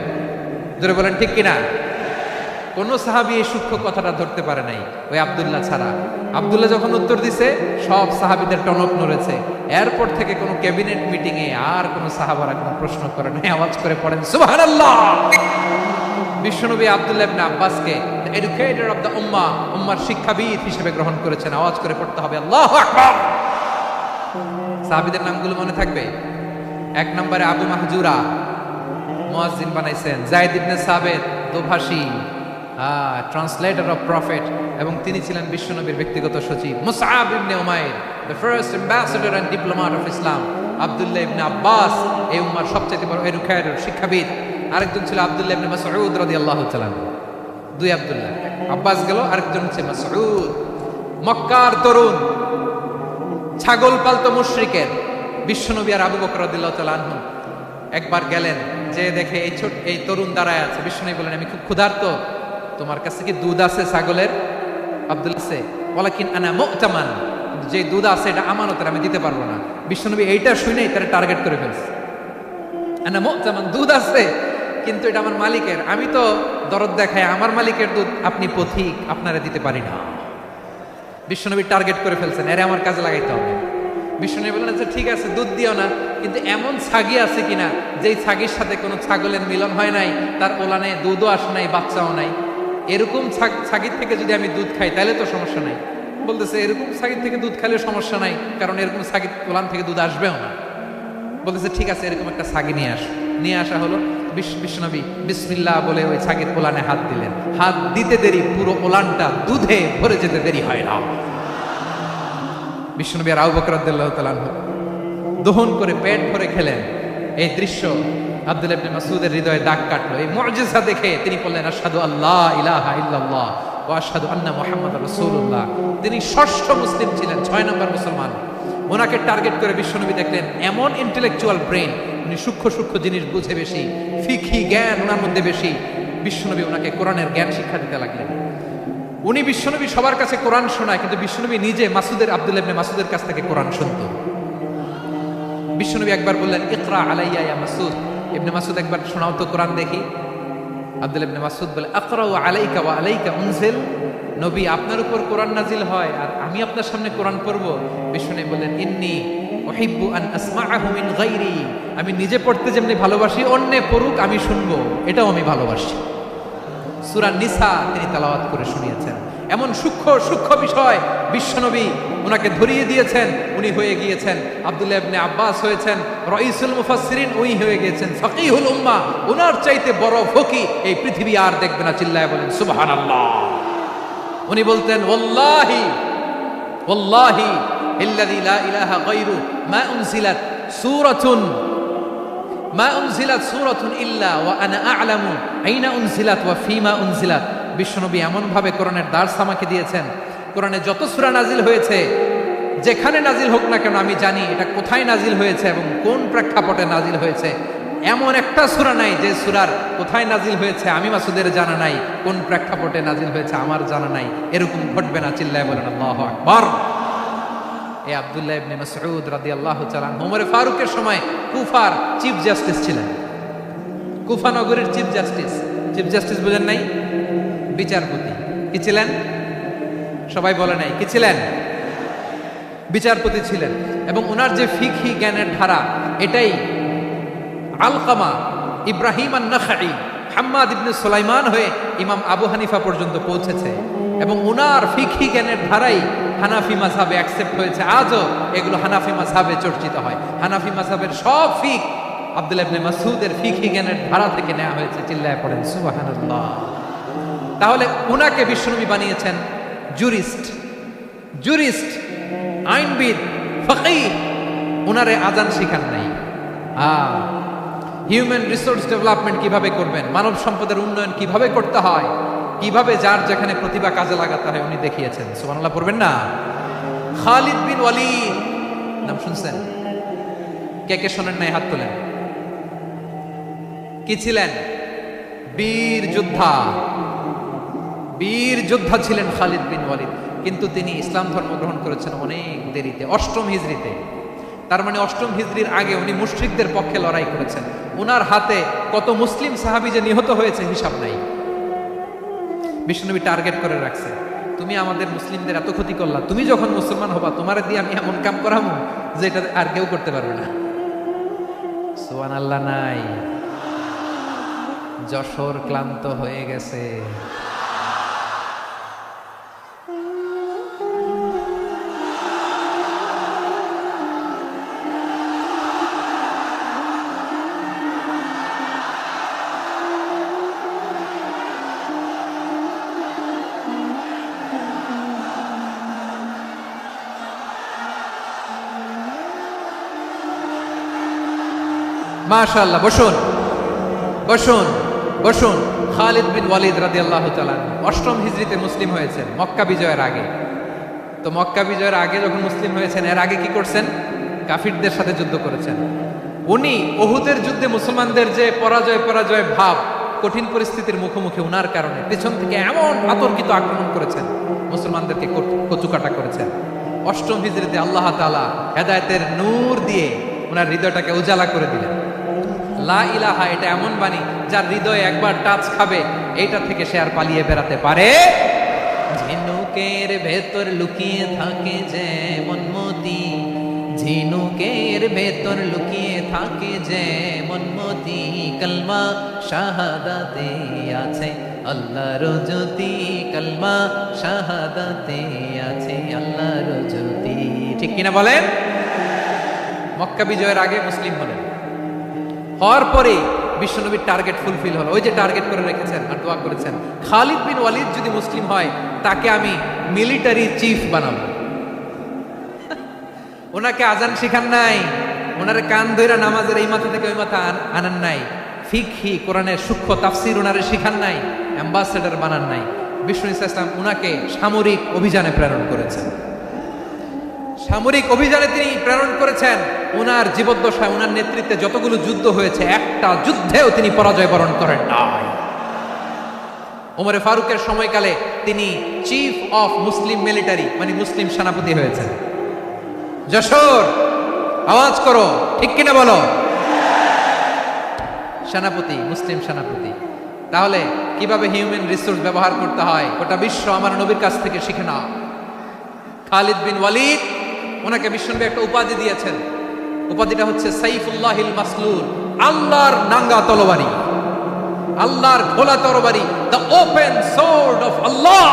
জোরে বলেন ঠিক কিনা? কোন সাহাবী এই সূক্ষ্ম কথাটা ধরতে পারে নাই, ওই আব্দুল্লাহ ছাড়া। আব্দুল্লাহ যখন উত্তর দিছে সব সাহাবীদের টনক নড়েছে। এরপর থেকে কোন ক্যাবিনেট মিটিং এ আর কোন সাহাবারা কোনো প্রশ্ন করে নাই, আওয়াজ করে পড়েন সুবহানাল্লাহ। বিশ্বনবী আব্দুল্লাহ ইবনে আব্বাসকে দ্য এডুকেটর অফ দ্য উম্মাহ, উম্মার শিক্ষাবিদ হিসেবে গ্রহণ করেছেন। আওয়াজ করে পড়তে হবে আল্লাহু আকবার। সাহাবীদের নামগুলো মনে থাকবে? এক নম্বরে আবু মাহজুরা, মুয়াজ্জিন বানাইছেন। যায়েদ ইবনে সাবিত, দোভাষী, ট্রান্সলেটর অফ প্রফেট, এবং তিনি ছিলেন বিশ্বনবীর ব্যক্তিগত সচিব। Musab ibn Umair, the first ambassador and diplomat of Islam. Abdullah ibn Abbas, এই উম্মার সবচেয়ে বড় এডুকেটর, শিক্ষাবিদ। আরেকজন ছিল আব্দুল্লাহ ইবনে মাসউদ রাদিয়াল্লাহু তাআলা। দুই আব্দুল্লাহ, আব্বাস গেল, আরেকজন হচ্ছে মাসউদ। মক্কার তরুণ, ছাগল পালতো মুশরিকের। বিশ্বনবী আর আবু বকর রাদিয়াল্লাহু তাআলা আনহু একবার গেলেন, যে দেখে এই তরুণ দাঁড়ায় আছে। বিশ্বনবী বলেন আমি খুব ক্ষুধার্ত, তোমার কাছে কি দুধ আছে ছাগলের? আব্দুল্লাহ আছে, ওয়ালাকিন আনা মু'তামান, যে দুধ আছে এটা আমানতের, আমি দিতে পারবো না। বিশ্বনবী এইটা শুনেই তারা টার্গেট করে ফেলছে। আনা মু'তামান, দুধ আছে কিন্তু এটা আমার মালিকের, আমি তো দরদ দেখাই, আমার মালিকের দুধ আপনি পথিক, আপনারা দিতে পারি না। বিশ্বনবী টার্গেট করে ফেলছেন, এরে আমার কাজে লাগাইতে হবে। বিশ্বনবী বললেন আচ্ছা ঠিক আছে, দুধ দিও না, কিন্তু এমন ছাগি আছে কিনা যেই ছাগির সাথে কোনো ছাগলের মিলন হয় নাই, তার ওলানে দুধও আসে নাই, বাচ্চাও নাই, এরকম ছাগির থেকে যদি আমি দুধ খাই তাহলে তো সমস্যা নাই। বলতেছে এরকম ছাগির থেকে দুধ খাইলে সমস্যা নাই, কারণ এরকম ছাগির ওলান থেকে দুধ আসবেও না। বলতেছে ঠিক আছে, এরকম একটা ছাগি নিয়ে আস। নিয়ে আসা হলো। বিশ্বনবী বিসমিল্লাহ বলে ওই ছাগির ওলানে হাত দিলেন। হাত দিতে দেরি, পুরো ওলানটা দুধে ভরে যেতে দেরি হয় না। বিশ্বনবী আর আবু বকর রাদিয়াল্লাহু তাআলা আনহু দহন করে পেট ভরে খেলেন। এই দৃশ্য আব্দুল্লাহ ইবনে মাসউদের হৃদয়ে দাগ কাটলো। এই মুজিজা দেখে তিনি বললেন আশহাদু আল্লা ইলাহা ইল্লাল্লাহ ওয়া আশহাদু আন্না মুহাম্মাদুর রাসূলুল্লাহ। তিনি ষষ্ঠ মুসলিম ছিলেন, 6 নম্বর মুসলমান। ওনাকে টার্গেট করে বিশ্বনবী দেখলেন এমন ইন্টেলেকচুয়াল ব্রেন, উনি সূক্ষ্ম সূক্ষ্ম জিনিস বুঝে বেশি, ফিকহি জ্ঞান ওনার মধ্যে বেশি। বিশ্বনবী ওনাকে কোরআনের জ্ঞান শিক্ষা দিতে লাগলেন। উনি বিশ্বনবী সবার কাছে কোরআন শোনায়, কিন্তু বিশ্বনবী নিজে আব্দুল্লাহ ইবনে মাসউদের কাছ থেকে কোরআন শুনতো। বিশ্বনবী একবার বললেন ইকরা আলাইয়া ইয়া মাসউদ। ইবনে মাসউদ একবার শোনাও তো কোরআন দেখি। আব্দুল্লাহ ইবনে মাসউদ বলে আকরাউ আলাইকা ওয়া আলাইকা উনজিল। নবী আপনার উপর কোরআন নাজিল হয় আর আমি আপনার সামনে কোরআন পড়ব। বিশ্বনবী বললেন ইন্নী উহিব্বু আন আসমাআহু মিন গায়রি। আমি নিজে পড়তে যেমনি ভালোবাসি, অন্যে পড়ুক আমি শুনবো, এটাও আমি ভালোবাসি। সূরা নিসা তিনি তেলাওয়াত করে শুনিয়েছেন। এমন সূক্ষ্ম সূক্ষ্ম বিষয় বিশ্বনবী উনাকে ধরিয়ে দিয়েছেন, উনি হয়ে গিয়েছেন আব্দুল্লাহ ইবনে আব্বাস হয়েছেন রাইসুল মুফাসসিরিন, উনি হয়ে গিয়েছেন ফাকিহুল উম্মাহ। উনার চাইতে বড় ফকি এই পৃথিবী আর দেখবে না, চিল্লায় বলেন সুবহানাল্লাহ। উনি বলতেন ওয়াল্লাহি ওয়াল্লাহি ইল্লাযী লা ইলাহা গায়রু মা উনজিলাত সূরাতুন ইল্লা ওয়া আনা আ'লামু আইনা উনজিলাত ওয়া ফীমা উনজিলাত। বিশ্বনবী এমন ভাবে কোরআনের দার্স আমাকে দিয়েছেন, কোরআনে যত সূরা নাজিল হয়েছে যেখানে নাজিল হোক না কেন আমি জানি এটা কোথায় নাজিল হয়েছে এবং কোন প্রেক্ষাপটে নাজিল হয়েছে। এমন একটা সূরা নাই যে সূরার কোথায় নাজিল হয়েছে আমি মাসুদের জানা নাই, কোন প্রেক্ষাপটে নাজিল হয়েছে আমার জানা নাই। এরকম ঘটবে না, চিল্লায় বলেন আল্লাহু আকবার। এই আব্দুল্লাহ ইবনে মাসউদ রাদিয়াল্লাহু তাআলা ওমর ফারুকের সময় কুফার চিফ জাস্টিস ছিলেন। কুফা নগরীর চিফ জাস্টিস। চিফ জাস্টিস বুঝেন নাই? বিচারপতি। কি ছিলেন? সবাই বলে নাই কি ছিলেন? বিচারপতি ছিলেন। এবং ওনার যে ফিকহি জ্ঞানের ধারা, এটাই আলকামা, ইব্রাহিম আন-নাখাই, হাম্মাদ ইবনে সুলাইমান হয়ে ইমাম আবু হানিফা পর্যন্ত পৌঁছেছে। এবং ওনার ফিকহি জ্ঞানের ধারাই হানাফি মাযহাবে অ্যাকসেপ্ট হয়েছে। আজও এগুলো হানাফি মাযহাবে চর্চিত হয়। হানাফি মাযহাবের সব ফিক আব্দুল্লাহ ইবনে মাসউদের ফিকহি জ্ঞানের ধারা থেকে নেওয়া হয়েছে, চিল্লায় পড়েন সুবহানাল্লাহ। তাহলে উনাকে বিশ্বনবী বানিয়েছেন জুরিস্ট, আইনবিদ, ফাকিহ। উনারে আজান শিখান নাই। হিউম্যান রিসোর্স ডেভেলপমেন্ট কিভাবে করবেন, মানব সম্পদের উন্নয়ন কিভাবে করতে হয়, কিভাবে যার যেখানে প্রতিভা কাজে লাগাতে হয় উনি দেখিয়েছেন। সুবহানাল্লাহ পড়বেন না? খালিদ বিন ওয়ালিদ নাম শুনছেন? কে কে শোনেন নাই হাত তোলেন। কি ছিলেন? বীর যোদ্ধা ছিলেন খালিদ বিন ওয়ালিদ। কিন্তু তিনি ইসলাম ধর্ম গ্রহণ করেছেন অনেক দেরিতে, 8ম হিজরিতে। তার মানে 8ম হিজরির আগে উনি মুশরিকদের পক্ষে লড়াই করেছেন। উনার হাতে কত মুসলিম সাহাবী যে নিহত হয়েছে হিসাব নাই। বিশ্বনবী টার্গেট করে রাখছে, তুমি আমাদের মুসলিমদের এত ক্ষতি করলা, তুমি যখন মুসলমান হবা তোমার দিয়ে আমি এমন কাম করামু যে এটা আর কেউ করতে পারবে না। সুবহানাল্লাহ নাই? যশোর ক্লান্ত হয়ে গেছে। মাশাআল্লাহ, বসুন বসুন বসুন। খালিদ বিন ওয়ালিদ রাদিয়াল্লাহু তাআলা 8ম হিজরিতে মুসলিম হয়েছেন, মক্কা বিজয়ের আগে। তো মক্কা বিজয়ের আগে যখন মুসলিম হয়েছেন, এর আগে কি করছেন? কাফিরদের সাথে যুদ্ধ করেছেন। উনি উহুদের যুদ্ধে মুসলমানদের যে পরাজয় ভাব, কঠিন পরিস্থিতির মুখোমুখি উনার কারণে পেছন থেকে এমন আতর্কিত আক্রমণ করেছেন, মুসলমানদেরকে কচুকাটা করেছেন। 8ম হিজরিতে আল্লাহ তাআলা হেদায়েতের নূর দিয়ে ওনার হৃদয়টাকে উজালা করে দিলেন। লা ইলাহা এটা এমন বাণী যার হৃদয়ে একবার টাচ খাবে, এইটা থেকে সে আর পালিয়ে বেড়াতে পারে। ঝিনুকের ভেতর লুকিয়ে থাকে যেমন মতি, ঝিনুকের ভেতর লুকিয়ে থাকে যেমন মতি, কলমা শাহাদাতে আছে আল্লাহর জ্যোতি, কলমা শাহাদাতে আছে আল্লাহর জ্যোতি। ঠিক কিনা বলেন? মক্কা বিজয়ের আগে মুসলিম হলেন, হওয়ার পরে বিশ্বনবীর টার্গেট ফুলফিল হলো। ওই যে টার্গেট করে রেখেছেন আর দোয়া করেছেন, খালিদ বিন ওয়ালিদ যদি মুসলিম হয় তাকে আমি মিলিটারি চিফ বানাবো। ওনাকে আজান শিখান নাই, ওনার কান ধইরা নামাজের এই মাথা থেকে ওই মাথা আনান নাই, ফিকহি কোরআনের সূক্ষ্ম তাফসীর ওনারে শিখান নাই, অ্যাম্বাসেডর বানান নাই। বিষ্ণু ইসলাম ওনাকে সামরিক অভিযানে প্রেরণ করেছেন। সামরিক অভিযানে তিনি প্রেরণ করেছেন। ওনার জীবদ্দশায় ওনার নেতৃত্বে যতগুলো যুদ্ধ হয়েছে, একটা যুদ্ধেও তিনি পরাজয় বরণ করেন নাই। ওমরে ফারুকের সময়কালে তিনি চিফ অফ মুসলিম মিলিটারি, মানে মুসলিম সেনাপতি হয়েছেন। যশোর আওয়াজ করো, ঠিক কিনা বলো? সেনাপতি, মুসলিম সেনাপতি। তাহলে কিভাবে হিউম্যান রিসোর্স ব্যবহার করতে হয় গোটা বিশ্ব আমার নবীর কাছ থেকে শিখে নাও। খালিদ বিন ওয়ালিদ, ওনাকে বিশ্বনবী একটা উপাধি দিয়েছেন। উপাধিটা হচ্ছে সাইফুল্লাহিল মাসলুল, আল্লাহর নাঙ্গা তরবারি, আল্লাহর খোলা তরবারি, দ্য ওপেন সোর্ড অফ আল্লাহ।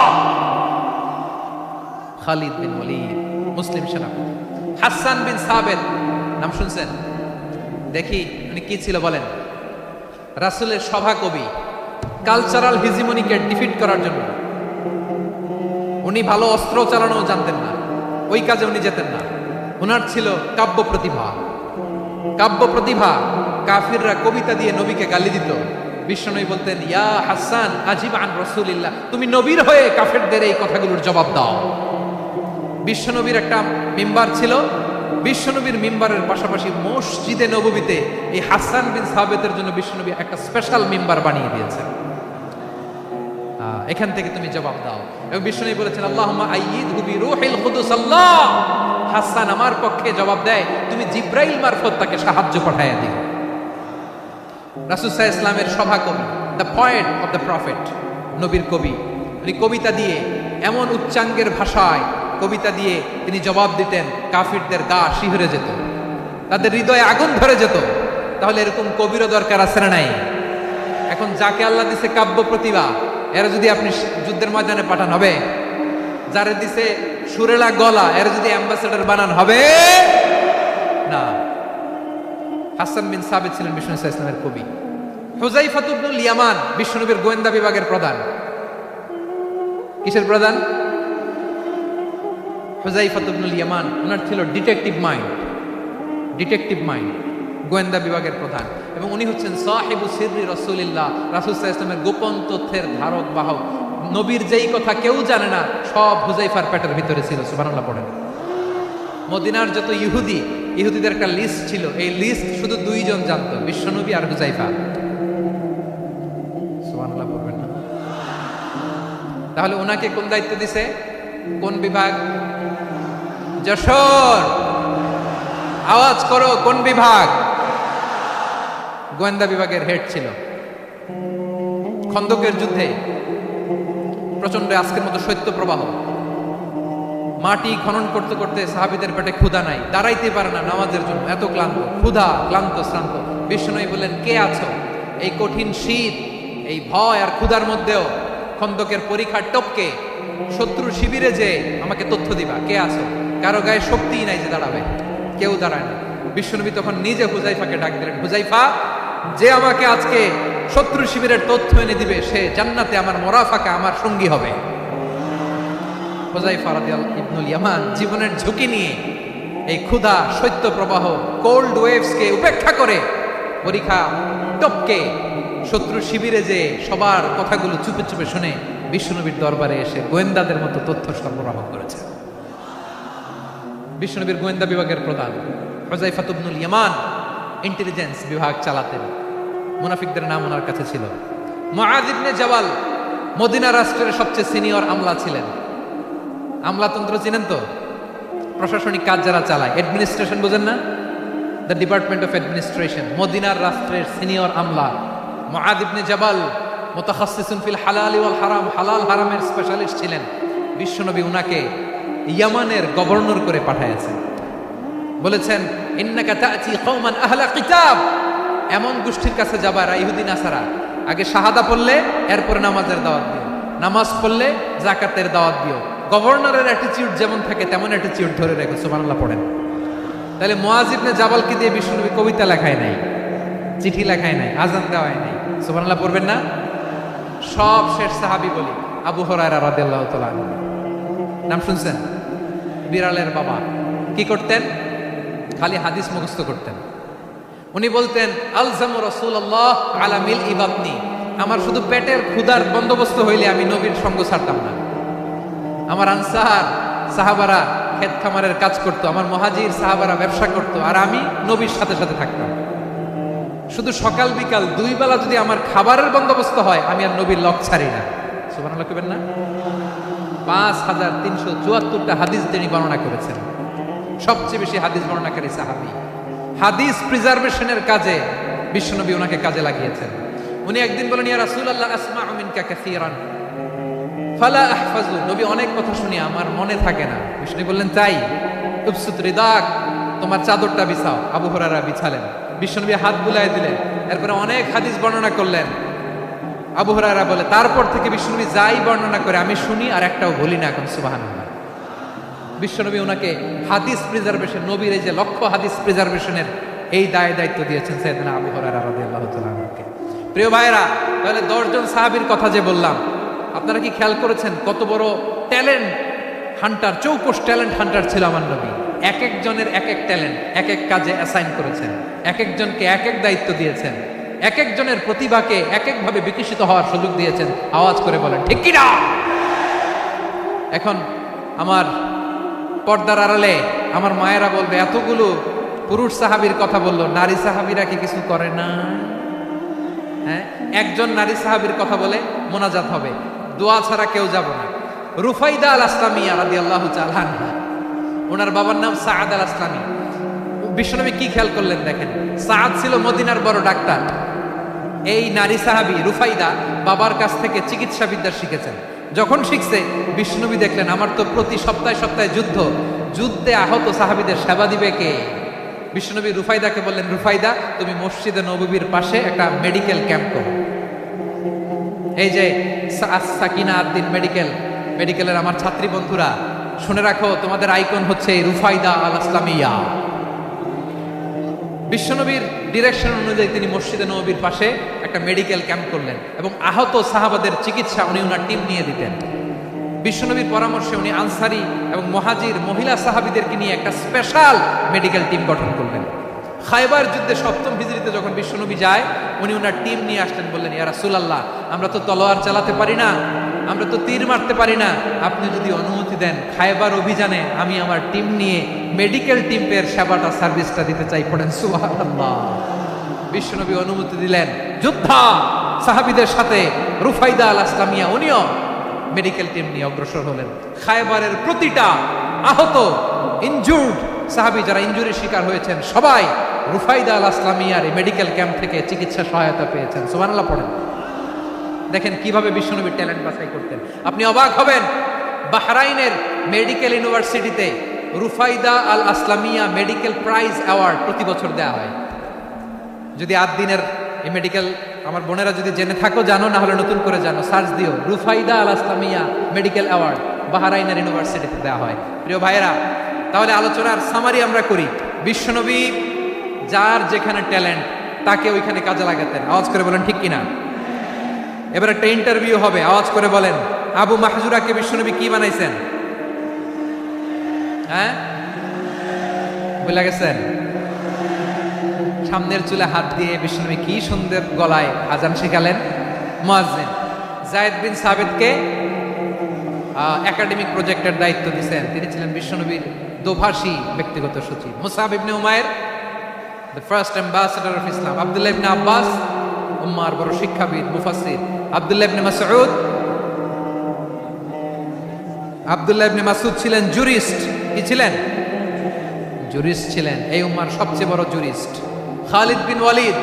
খালিদ বিন ওয়ালিদ, মুসলিম সেনাপতি। হাসান বিন সাবেত নাম শুনছেন? দেখি উনি কি ছিল বলেন। রাসূলের সভা কবি, কালচারাল হিজিমনিকে ডিফিট করার জন্য উনি ভালো অস্ত্র চালানো জানতেন না, ওই কাজে উনি যেতেন না। ওনার ছিল কাব্য প্রতিভা। কাব্য প্রতিভা, কাফিররা কবিতা দিয়ে নবীকে গালি দিত। বিশ্বনবী বলতেন, ইয়া হাসান আজিব আন রাসূলিল্লাহ, তুমি নবীর হয়ে কাফেরদের এই কথাগুলোর জবাব দাও। বিশ্বনবীর একটা মিম্বার ছিল, বিশ্বনবীর মিম্বারের পাশাপাশি মসজিদে নববীতে এই হাসান বিন সাবেতের জন্য বিশ্বনবী একটা স্পেশাল মিম্বার বানিয়ে দিয়েছেন। এখান থেকে তুমি জবাব দাও। এবং বিশ্বনবী বলেছেন, আল্লাহুম্মা আইয়িদহু বিরূহিল কুদুস। আল্লাহ, হাসান আমার পক্ষে জবাব দেয়, তুমি জিব্রাইল মারফত তাকে সাহায্য পাঠাইয়া দিও। রাসূল সাল্লাল্লাহু আলাইহি ওয়াসাল্লামের সভা কবি, the poet of the prophet, নবীর কবি। উনি কবিতা দিয়ে এমন উচ্চাঙ্গের ভাষায় কবিতা দিয়ে তিনি জবাব দিতেন, কাফিরদের গা শিহরে যেত, তাদের হৃদয়ে আগুন ধরে যেত। তাহলে এরকম কবিরও দরকার আছে না নাই? এখন যাকে আল্লাহ দিছে কাব্য প্রতিভা, এরা যদি আপনি যুদ্ধের ময়দানে পাঠান হবে? যারে দিছে সুরেলা গলা, এরা যদি অ্যাম্বাসেডর বানান হবে না। হাসান বিন সাবিত ছিলেন বিষ্ণু সাল্লাল্লাহু আলাইহি ওয়াসাল্লামের কবি। হুযায়ফা ইবনুল ইয়ামান বিশ্বনবীর গোয়েন্দা বিভাগের প্রধান। কিসের প্রধান? হুযায়ফা ইবনুল ইয়ামান। ওনার ছিল ডিটেকটিভ মাইন্ড, ডিটেকটিভ মাইন্ড, গোয়েন্দা বিভাগের প্রধান। এবং উনি হচ্ছেন সাহিবু সিররি রাসূলিল্লাহ, রাসূল সাল্লাল্লাহু আলাইহি ওয়াসাল্লামের গোপন তথ্যের ধারক বাহক। নবীর যেই কথা কেউ জানে না, সব হুযায়ফার পেটের ভিতরে ছিল। সুবহানাল্লাহ পড়েন। মদিনার যত ইহুদিদের একটা লিস্ট ছিল, এই লিস্ট শুধু দুইজন জানতো, বিশ্বনবী আর হুযায়ফা। সুবহানাল্লাহ পড়বেন না? তাহলে ওনাকে কোন দায়িত্ব দিছে? কোন বিভাগ? যশোর। আওয়াজ করো, কোন বিভাগ? গোয়েন্দা বিভাগের হেড ছিল। খন্দকের যুদ্ধে প্রচন্ড আজকের মতো শৈত্য প্রবাহ, মাটি খনন করতে করতে সাহাবীদের পেটে ক্ষুধা নাই, দাঁড়াইতে পারে না নামাজের জন্য, এত ক্লান্ত, ক্ষুধা, ক্লান্ত, শ্রান্ত। বিশ্বনবী বললেন, কে আছো? এই কঠিন শীত, এই ভয় আর ক্ষুধার মধ্যেও খন্দকের পরীক্ষার টপকে শত্রু শিবিরে যে আমাকে তথ্য দিবা, কে আছো? কারো গায়ে শক্তিই নাই যে দাঁড়াবে, কেউ দাঁড়ায় না। বিশ্বনবী তখন নিজে হুযায়ফাকে ডাক দিলেন, হুযায়ফা, যে আমাকে আজকে শত্রু শিবিরের তথ্য এনে দিবে, সে জান্নাতে আমার মোরাফাকা, আমার সঙ্গী হবে। হুযায়ফা রাদিয়াল্লাহু ইবনুল ইয়ামান জীবনের ঝুঁকি নিয়ে এই ক্ষুধা, শৈত্য প্রবাহ, কোল্ড ওয়েভসকে উপেক্ষা করে পরীক্ষা টপকে শত্রু শিবিরে যে সবার কথাগুলো চুপে চুপে শুনে বিশ্বনবীর দরবারে এসে গোয়েন্দাদের মতো তথ্য সরবরাহ করেছে। বিশ্বনবীর গোয়েন্দা বিভাগের প্রধান হুযায়ফা ইবনুল ইয়ামান ইন্টেলিজেন্স বিভাগ চালাতেন। মুনাফিকদের নাম ওনার কাছে ছিল। মুআয ইবনে জাবাল মদিনা রাষ্ট্রের সবচেয়ে সিনিয়র আমলা ছিলেন। আমলাতন্ত্র চিনেন তো? প্রশাসনিক কাজ যারা চালায়, অ্যাডমিনিস্ট্রেশন বোঝেন না? The department of administration. মদিনার রাষ্ট্রের সিনিয়র আমলা মুআয ইবনে জাবাল মুতাখাসসিসুন ফিল হালাল ওয়াল হারাম, হালাল হারামের স্পেশালিস্ট ছিলেন। বিশ্বনবী উনাকে ইয়ামানের গভর্নর করে পাঠাইছেন। বলেছেন, ইন্নাকা তা'তি কওমান আহলা কিতাব, এমন গোষ্ঠীর কাছে যাবা এরা ইহুদি নাসারা, আগে শাহাদা পড়লে এরপরে নামাজের দাওয়াত দিও, নামাজ পড়লে যাকাতের দাওয়াত দিও। গভর্নরের অ্যাটিটিউড যেমন থাকে তেমন অ্যাটিটিউড ধরে রেখো। সুবহানাল্লাহ পড়েন। তাহলে মুআয ইবনে জাবালকে দিয়ে বিশ্বনবী কবিতা লেখায় নাই, চিঠি লেখায় নাই, আজান দেওয়ায় নাই। সুবহানাল্লাহ পড়বেন না? সব শেষ সাহাবী বলি আবু হুরায়রা রাদিয়াল্লাহু তাআলা আনহু, নাম শুনছেন? বিড়ালের বাবা। কি করতেন? খালি হাদিস মুখস্থ করতেন। উনি বলতেন, আলজামু রাসূলুল্লাহ আলা মিল ইবাতনি, আমার শুধু পেটের ক্ষুধার বন্দোবস্ত হইলে আমি নবীর সঙ্গ ছাড়তাম না। আমার আনসার সাহাবারা ক্ষেত খামারের কাজ করতো, আমার মুহাজির সাহাবারা ব্যবসা করতো, আর আমি নবীর সাথে সাথে থাকতাম। শুধু সকাল বিকাল দুই বেলা যদি আমার খাবারের বন্দোবস্ত হয়, আমি আর নবীর লক ছাড়ি না। সুবহানাল্লাহ কইবেন না? 5374টা হাদিস তিনি বর্ণনা করেছেন। সবচেয়ে বেশি হাদিস বর্ণনাকারী সাহাবী। হাদিস প্রিজার্ভেশনের কাজে বিশ্বনবী ওনাকে কাজে লাগিয়েছেন। উনি একদিন বলেন, ইয়া রাসূলুল্লাহ আসমাউ মিনকা কাসীরান ফালা আহফাজু, নবী অনেক কথা শুনি আমার মনে থাকে না। বিশ্বনবী বললেন, তাই? উবসুত রিদাক, তোমার চাদরটা বিছাও। আবু হুরায়রা বিছালেন, বিশ্বনবী হাত বুলায় দিলেন, এরপরে অনেক হাদিস বর্ণনা করলেন। আবু হুরায়রা বলে, তারপর থেকে বিশ্বনবী যাই বর্ণনা করে আমি শুনি আর একটাও বলি না। এখন সুবহানাল্লাহ। বিশ্বনবী ওনাকে হাদিস প্রিজার্ভেশন, নবীর এই যে লক্ষ্য হাদিস প্রিজার্ভেশনের এই দায়িত্ব দিয়েছেন সাইয়েদনা আবু হুরায়রা রাদিয়াল্লাহু তাআলা আনহুকে। প্রিয় ভাইরা, তাহলে 10 জন সাহাবীর কথা যে বললাম, আপনারা কি খেয়াল করেছেন কত বড় ট্যালেন্ট হান্টার, চৌকস ট্যালেন্ট হান্টার ছিল আমার নবী। এক একজনের এক এক ট্যালেন্ট এক এক কাজে অ্যাসাইন করেছেন, এক একজনকে এক এক দায়িত্ব দিয়েছেন, এক একজনের প্রতিভাকে এক একভাবে বিকশিত হওয়ার সুযোগ দিয়েছেন। আওয়াজ করে বলেন ঠিক কি না? এখন আমার পর্দার আড়ালে আমার মায়েরা বলবে, এতগুলো পুরুষ সাহাবীর কথা বললো, নারী সাহাবীরা কি কিছু করে না? হ্যাঁ, একজন নারী সাহাবীর কথা বলে মোনাজাত হবে, দোয়া ছাড়া কেউ যাব না। রুফাইদা আল আসলামিয়া রাদিয়াল্লাহু তাআলা আনহা, ওনার বাবার নাম সাআদ আল আসলামি। বিশ্বনবী কি খেয়াল করলেন দেখেন, সাআদ ছিল মদিনার বড় ডাক্তার। এই নারী সাহাবী রুফাইদা বাবার কাছ থেকে চিকিৎসা বিদ্যা শিখেছেন। যখন শিখছে, বিশ্বনবী দেখলেন আমার তো প্রতি সপ্তাহে সপ্তাহে যুদ্ধে আহত সাহাবীদের সেবা দিবে কে? বিশ্বনবী রুফাইদাকে বললেন, রুফাইদা তুমি মসজিদে নববীর পাশে একটা মেডিকেল ক্যাম্প করো। এই যে সাকিনা আদ্দিন মেডিকেলের আমার ছাত্রী বন্ধুরা, শুনে রাখো, তোমাদের আইকন হচ্ছে রুফাইদা আল আসলামিয়া। বিশ্বনবীর ডিরেকশন অনুযায়ী তিনি মসজিদে নববীর পাশে একটা মেডিকেল ক্যাম্প করলেন এবং আহত সাহাবাদের চিকিৎসা উনি ওনার টিম নিয়ে দিতেন। বিশ্বনবীর পরামর্শে উনি আনসারি এবং মুহাজির মহিলা সাহাবীদেরকে নিয়ে একটা স্পেশাল মেডিকেল টিম গঠন করলেন। খায়বার যুদ্ধে 7ম হিজরিতে যখন বিশ্বনবী যায়, উনি ওনার টিম নিয়ে আসলেন, বললেন, ইয়া রাসূলুল্লাহ, আমরা তো তলোয়ার চালাতে পারি না, আমরা তো তীর মারতে পারি না, আপনি যদি অনুমতি দেন খায়বার অভিযানে আমি আমার টিম নিয়ে মেডিকেল টিমের সেবাটা সার্ভিসটা দিতে চাই। পড়েন সুবহানাল্লাহ। বিশ্বনবী অনুমতি দিলেন, যোদ্ধা সাহাবীদের সাথে রুফাইদা আল আসলামিয়া উনিও মেডিকেল টিম নিয়ে অগ্রসর হলেন। খায়বারের প্রতিটা আহত ইনজুর্ড সাহাবী যারা ইনজুরির শিকার হয়েছেন, সবাই রুফাইদা আল আসলামিয়ার এই মেডিকেল ক্যাম্প থেকে চিকিৎসা সহায়তা পেয়েছেন। সুবহানাল্লাহ পড়েন। দেখেন কিভাবে বিশ্বনবী ট্যালেন্ট বাছাই করতেন। আপনি অবাক হবেন, বাহরাইনের মেডিকেল ইউনিভার্সিটিতে রুফাইদা আল আসলামিয়া মেডিকেল প্রাইজ অ্যাওয়ার্ড প্রতি বছর দেওয়া হয়। যদি 8 দিনের এই মেডিকেল, আমার বোনেরা যদি জেনে থাকো জানো, না হলে নতুন করে জানো, সার্চ দিও, রুফাইদা আল আসলামিয়া মেডিকেল অ্যাওয়ার্ড বাহরাইনের ইউনিভার্সিটিতে দেওয়া হয়। প্রিয় ভাইয়েরা, তাহলে আলোচনার সামারি আমরা করি। বিশ্বনবী যার যেখানে ট্যালেন্ট তাকে ওইখানে কাজে লাগাতেন। আওয়াজ করে বলেন ঠিক কিনা? এবার একটা ইন্টারভিউ হবে, আওয়াজ করে বলেন, আবু মাহজুরাকে বিশ্বনবী কি বানাইছেন? হ্যাঁ, বলে গেছেন? সামনের চুলে হাত দিয়ে বিশ্বনবী কি সুন্দর গলায় আজান শিখালেন। মুয়াজ্জিন যায়েদ বিন সাবিতকে একাডেমিক প্রজেক্টের দায়িত্ব দিয়েছেন, তিনি ছিলেন বিশ্বনবীর দোভাষী ব্যক্তিগত সচিব। Musab ibn Umair, the first ambassador of Islam. Abdullah ibn Abbas, উম্মার বড় শিক্ষাবিদ মুফাসসির। আব্দুল্লাহ ইবনে মাসউদ ছিলেন জুরিস্ট। কি ছিলেন? জুরিস্ট ছিলেন, এই উম্মার সবচেয়ে বড় জুরিস্ট। খালিদ বিন ওয়ালিদ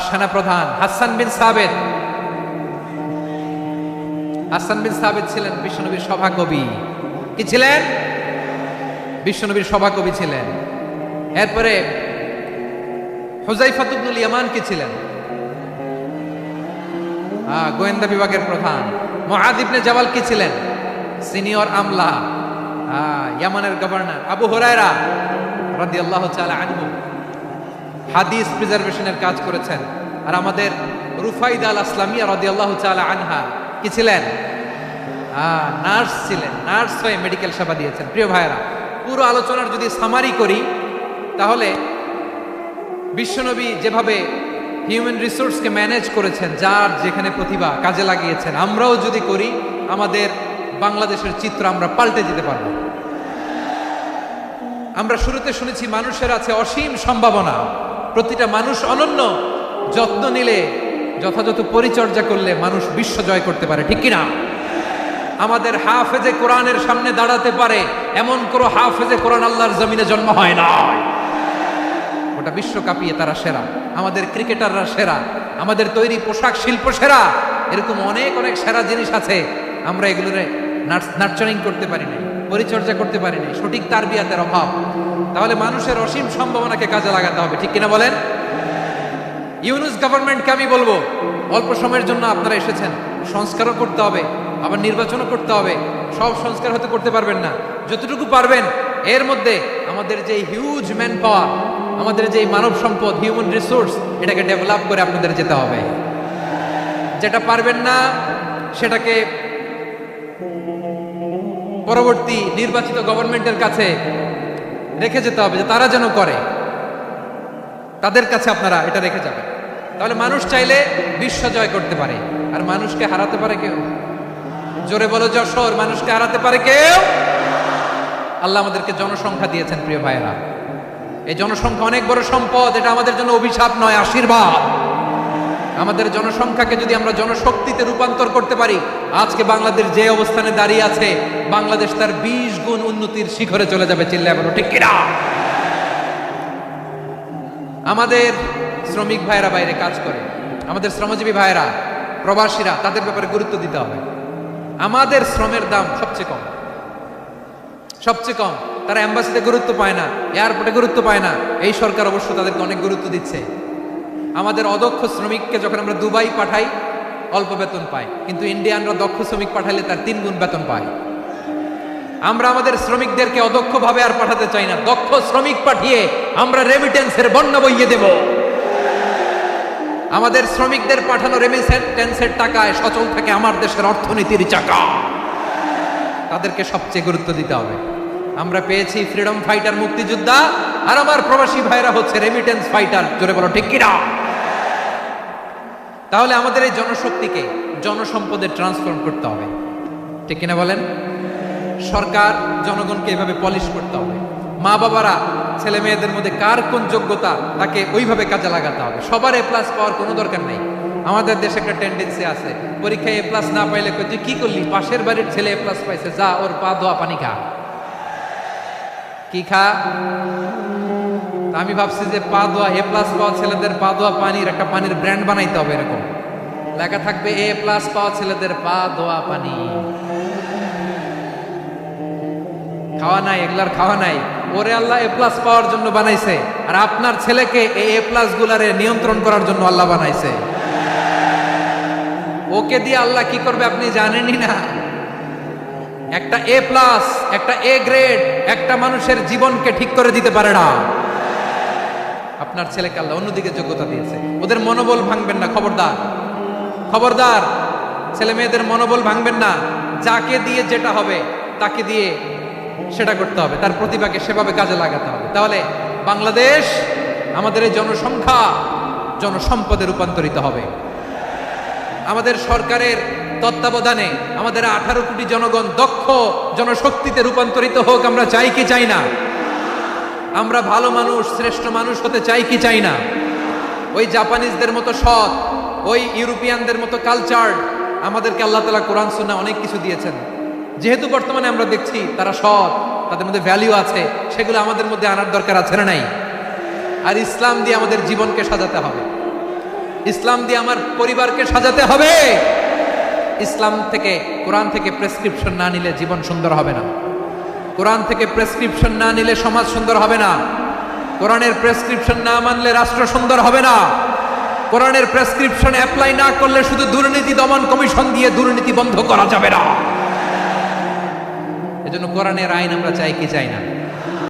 সেনাপ্রধান। হাসান বিন সাবিত ছিলেন বিশ্বনবীর সভাকবি। কি ছিলেন? বিশ্বনবীর সভাকবি ছিলেন। এরপরে হুযায়ফা ইবনুল ইয়ামান কি ছিলেন? গোয়েন্দা বিভাগের প্রধান। মুআদ ইবনে জাবাল কি ছিলেন? সিনিয়র আমলা, ইয়ামানের গভর্নর। আবু হুরায়রা রাদিয়াল্লাহু তাআলা আনহু হাদিস প্রিজার্ভেশনের কাজ করেছেন। আর আমাদের রুফাইদা আল আসলামিয়া রাদিয়াল্লাহু তাআলা আনহা কি ছিলেন? নার্স ছিলেন, নার্স হয়ে মেডিকেল সেবা দিয়েছেন। প্রিয় ভাইয়েরা, পুরো আলোচনার যদি সামারি করি, তাহলে বিশ্বনবী যেভাবে হিউম্যান রিসোর্সকে ম্যানেজ করেছেন, যার যেখানে প্রতিভা কাজে লাগিয়েছেন, আমরাও যদি করি, আমাদের বাংলাদেশের চিত্র আমরা পাল্টে যেতে পারবো। আমরা শুরুতে শুনেছি মানুষের আছে অসীম সম্ভাবনা, প্রতিটা মানুষ অনন্য, যত্ন নিলে, যথাযথ পরিচর্যা করলে মানুষ বিশ্ব জয় করতে পারে। ঠিক কিনা? আমাদের হাফেজে কোরআনের সামনে দাঁড়াতে পারে এমন কোন হাফেজে কোরআন আল্লাহর জমিনে জন্ম হয় না। ওটা বিশ্ব কাঁপিয়ে তারা সেরা। আমাদের ক্রিকেটাররা সেরা, আমাদের তৈরি পোশাক শিল্প সেরা। এরকম অনেক অনেক সেরা জিনিস আছে, আমরা এগুলোরে নার্চারিং করতে পারি না, পরিচর্যা করতে পারি না, সঠিক তারবিয়াতের অভাব। তাহলে মানুষের অসীম সম্ভাবনাকে কাজে লাগাতে হবে। ঠিক কিনা বলেন? ইউনুস গভর্নমেন্টকে আমি বলবো, অল্প সময়ের জন্য আপনারা এসেছেন, সংস্কারও করতে হবে, আবার নির্বাচনও করতে হবে, সব সংস্কার হতে করতে পারবেন না, যতটুকু পারবেন এর মধ্যে আমাদের যে হিউজ ম্যান পাওয়ার, আমাদের যে মানব সম্পদ, হিউম্যান রিসোর্স, এটাকে ডেভেলপ করে আপনাদের যেতে হবে। যেটা পারবেন না সেটাকে পরবর্তী নির্বাচিত গভর্নমেন্টের কাছে রেখে যেতে হবে, যে তারা যেন করে, তাদের কাছে আপনারা এটা রেখে যাবেন। তাহলে মানুষ চাইলে বিশ্ব জয় করতে পারে, আর মানুষকে হারাতে পারে কেউ? জোরে বলো যশোর, মানুষকে হারাতে পারে কেউ? আল্লাহ আমাদেরকে জনসংখ্যা দিয়েছেন প্রিয় ভাইয়েরা। এই জনসংখ্যা অনেক বড় সম্পদ, এটা আমাদের জন্য অভিশাপ নয়, আশীর্বাদ। আমাদের জনসংখ্যাকে যদি আমরা জনশক্তিতে রূপান্তর করতে পারি, আজকে বাংলাদেশ যে অবস্থানে দাঁড়িয়ে আছে, বাংলাদেশ তার 20 গুণ উন্নতির শিখরে চলে যাবে। চিল্লায় বলো ঠিক কিনা? আমাদের শ্রমিক ভাইয়েরা বাইরে কাজ করে, আমাদের শ্রমজীবী ভাইয়েরা, প্রবাসীরা, তাদের ব্যাপারে গুরুত্ব দিতে হবে। আমাদের শ্রমের দাম সবচেয়ে কম, সবচেয়ে কম। তারা এম্বাসিতে গুরুত্ব পায় না, এয়ারপোর্টে গুরুত্ব পায় না। এই সরকার অবশ্য তাদেরকে অনেক গুরুত্ব দিচ্ছে। আমাদের অদক্ষ শ্রমিককে যখন আমরা দুবাই পাঠাই, অল্প বেতন পায়, কিন্তু ইন্ডিয়ানরা দক্ষ শ্রমিক পাঠালে তার 3 গুণ বেতন পায়। আমরা আমাদের শ্রমিকদেরকে অদক্ষভাবে আর পাঠাতে চাই না, দক্ষ শ্রমিক পাঠিয়ে আমরা রেমিটেন্সের বন্যা বইয়ে দেব। আমাদের শ্রমিকদের পাঠানো রেমিটেন্সের টাকায় সচল থাকে আমার দেশের অর্থনীতির চাকা। তাদেরকে সবচেয়ে গুরুত্ব দিতে হবে। আমরা পেয়েছি ফ্রিডম ফাইটার, মুক্তিযোদ্ধা, আর আমার প্রবাসী ভাইরা হচ্ছে রেমিটেন্স ফাইটার। জোরে বলো ঠিক কিনা? তাহলে আমাদের এই জনশক্তিকে জনসম্পদে ট্রান্সফর্ম করতে হবে, ঠিক কিনা বলেন? সরকার জনগণকে এভাবে পলিশ করতে হবে। মা বাবারা ছেলে মেয়েদের মধ্যে কার কোন যোগ্যতা, তাকে ওইভাবে কাজে লাগাতে হবে। সবার এ প্লাস পাওয়ার কোনো দরকার নেই। আমাদের দেশে একটা টেন্ডেন্সি আছে, পরীক্ষায় এ প্লাস না পাইলে তুই কি করলি, পাশের বাড়ির ছেলে এ প্লাস পাইছে, যা ওর পা ধোয়া পানি খা। কি খা? আমি ভাবছি যে পা ধোয়া, এ প্লাস পাওয়া ছেলেদের পা ধোয়া পানির একটা পানির ব্র্যান্ড বানাইতে হবে, এরকম লেখা থাকবে, এ প্লাস পাওয়া ছেলেদের পা ধোয়া পানি। খাওয়া নাই, এগুলার খাওয়া নাই। ওরে আল্লাহ এ প্লাস পাওয়ার জন্য বানাইছে, আর আপনার ছেলেকে এই এ প্লাস গুলারে নিয়ন্ত্রণ করার জন্য আল্লাহ বানাইছে। ওকে দিয়ে আল্লাহ কি করবে আপনি জানেনই না। একটা এ প্লাস, একটা এ গ্রেড একটা মানুষের জীবনকে ঠিক করে দিতে পারে না। আপনার ছেলেকে আল্লাহ অন্যদিকে যোগ্যতা দিয়েছে। ওদের মনোবল ভাঙবেন না, খবরদার, খবরদার। ছেলে মেয়েদের মনোবল ভাঙবেন না। যাকে দিয়ে যেটা হবে তাকে দিয়ে সেটা করতে হবে, তার প্রতিভাকে সেভাবে কাজে লাগাতে হবে। তাহলে বাংলাদেশ, আমাদের এই জনসংখ্যা জনসম্পদে রূপান্তরিত হবে। আমাদের সরকারের তত্ত্বাবধানে আমাদের 18 কোটি জনগণ দক্ষ জনশক্তিতে রূপান্তরিত হোক, আমরা চাই কি চাই না? আমরা ভালো মানুষ, শ্রেষ্ঠ মানুষ হতে চাই কি চাই না? ওই জাপানিজদের মতো সৎ, ওই ইউরোপিয়ানদের মতো কালচার, আমাদেরকে আল্লাহ তাআলা কোরআন সুন্নাহ অনেক কিছু দিয়েছেন। যেহেতু বর্তমানে আমরা দেখছি তারা সৎ, তাদের মধ্যে ভ্যালু আছে, সেগুলো আমাদের মধ্যে আনার দরকার আছে না নাই? আর ইসলাম দিয়ে আমাদের জীবনকে সাজাতে হবে, ইসলাম দিয়ে আমার পরিবারকে সাজাতে হবে। ইসলাম থেকে, কোরআন থেকে প্রেসক্রিপশন না নিলে জীবন সুন্দর হবে না। কোরআন থেকে প্রেসক্রিপশন না নিলে সমাজ সুন্দর হবে না। কোরআনের প্রেসক্রিপশন না মানলে রাষ্ট্র সুন্দর হবে না। কোরআনের প্রেসক্রিপশন অ্যাপ্লাই না করলে শুধু দুর্নীতি দমন কমিশন দিয়ে দুর্নীতি বন্ধ করা যাবে না। এজন্য কোরআনের আইন আমরা চাই কি চাই না?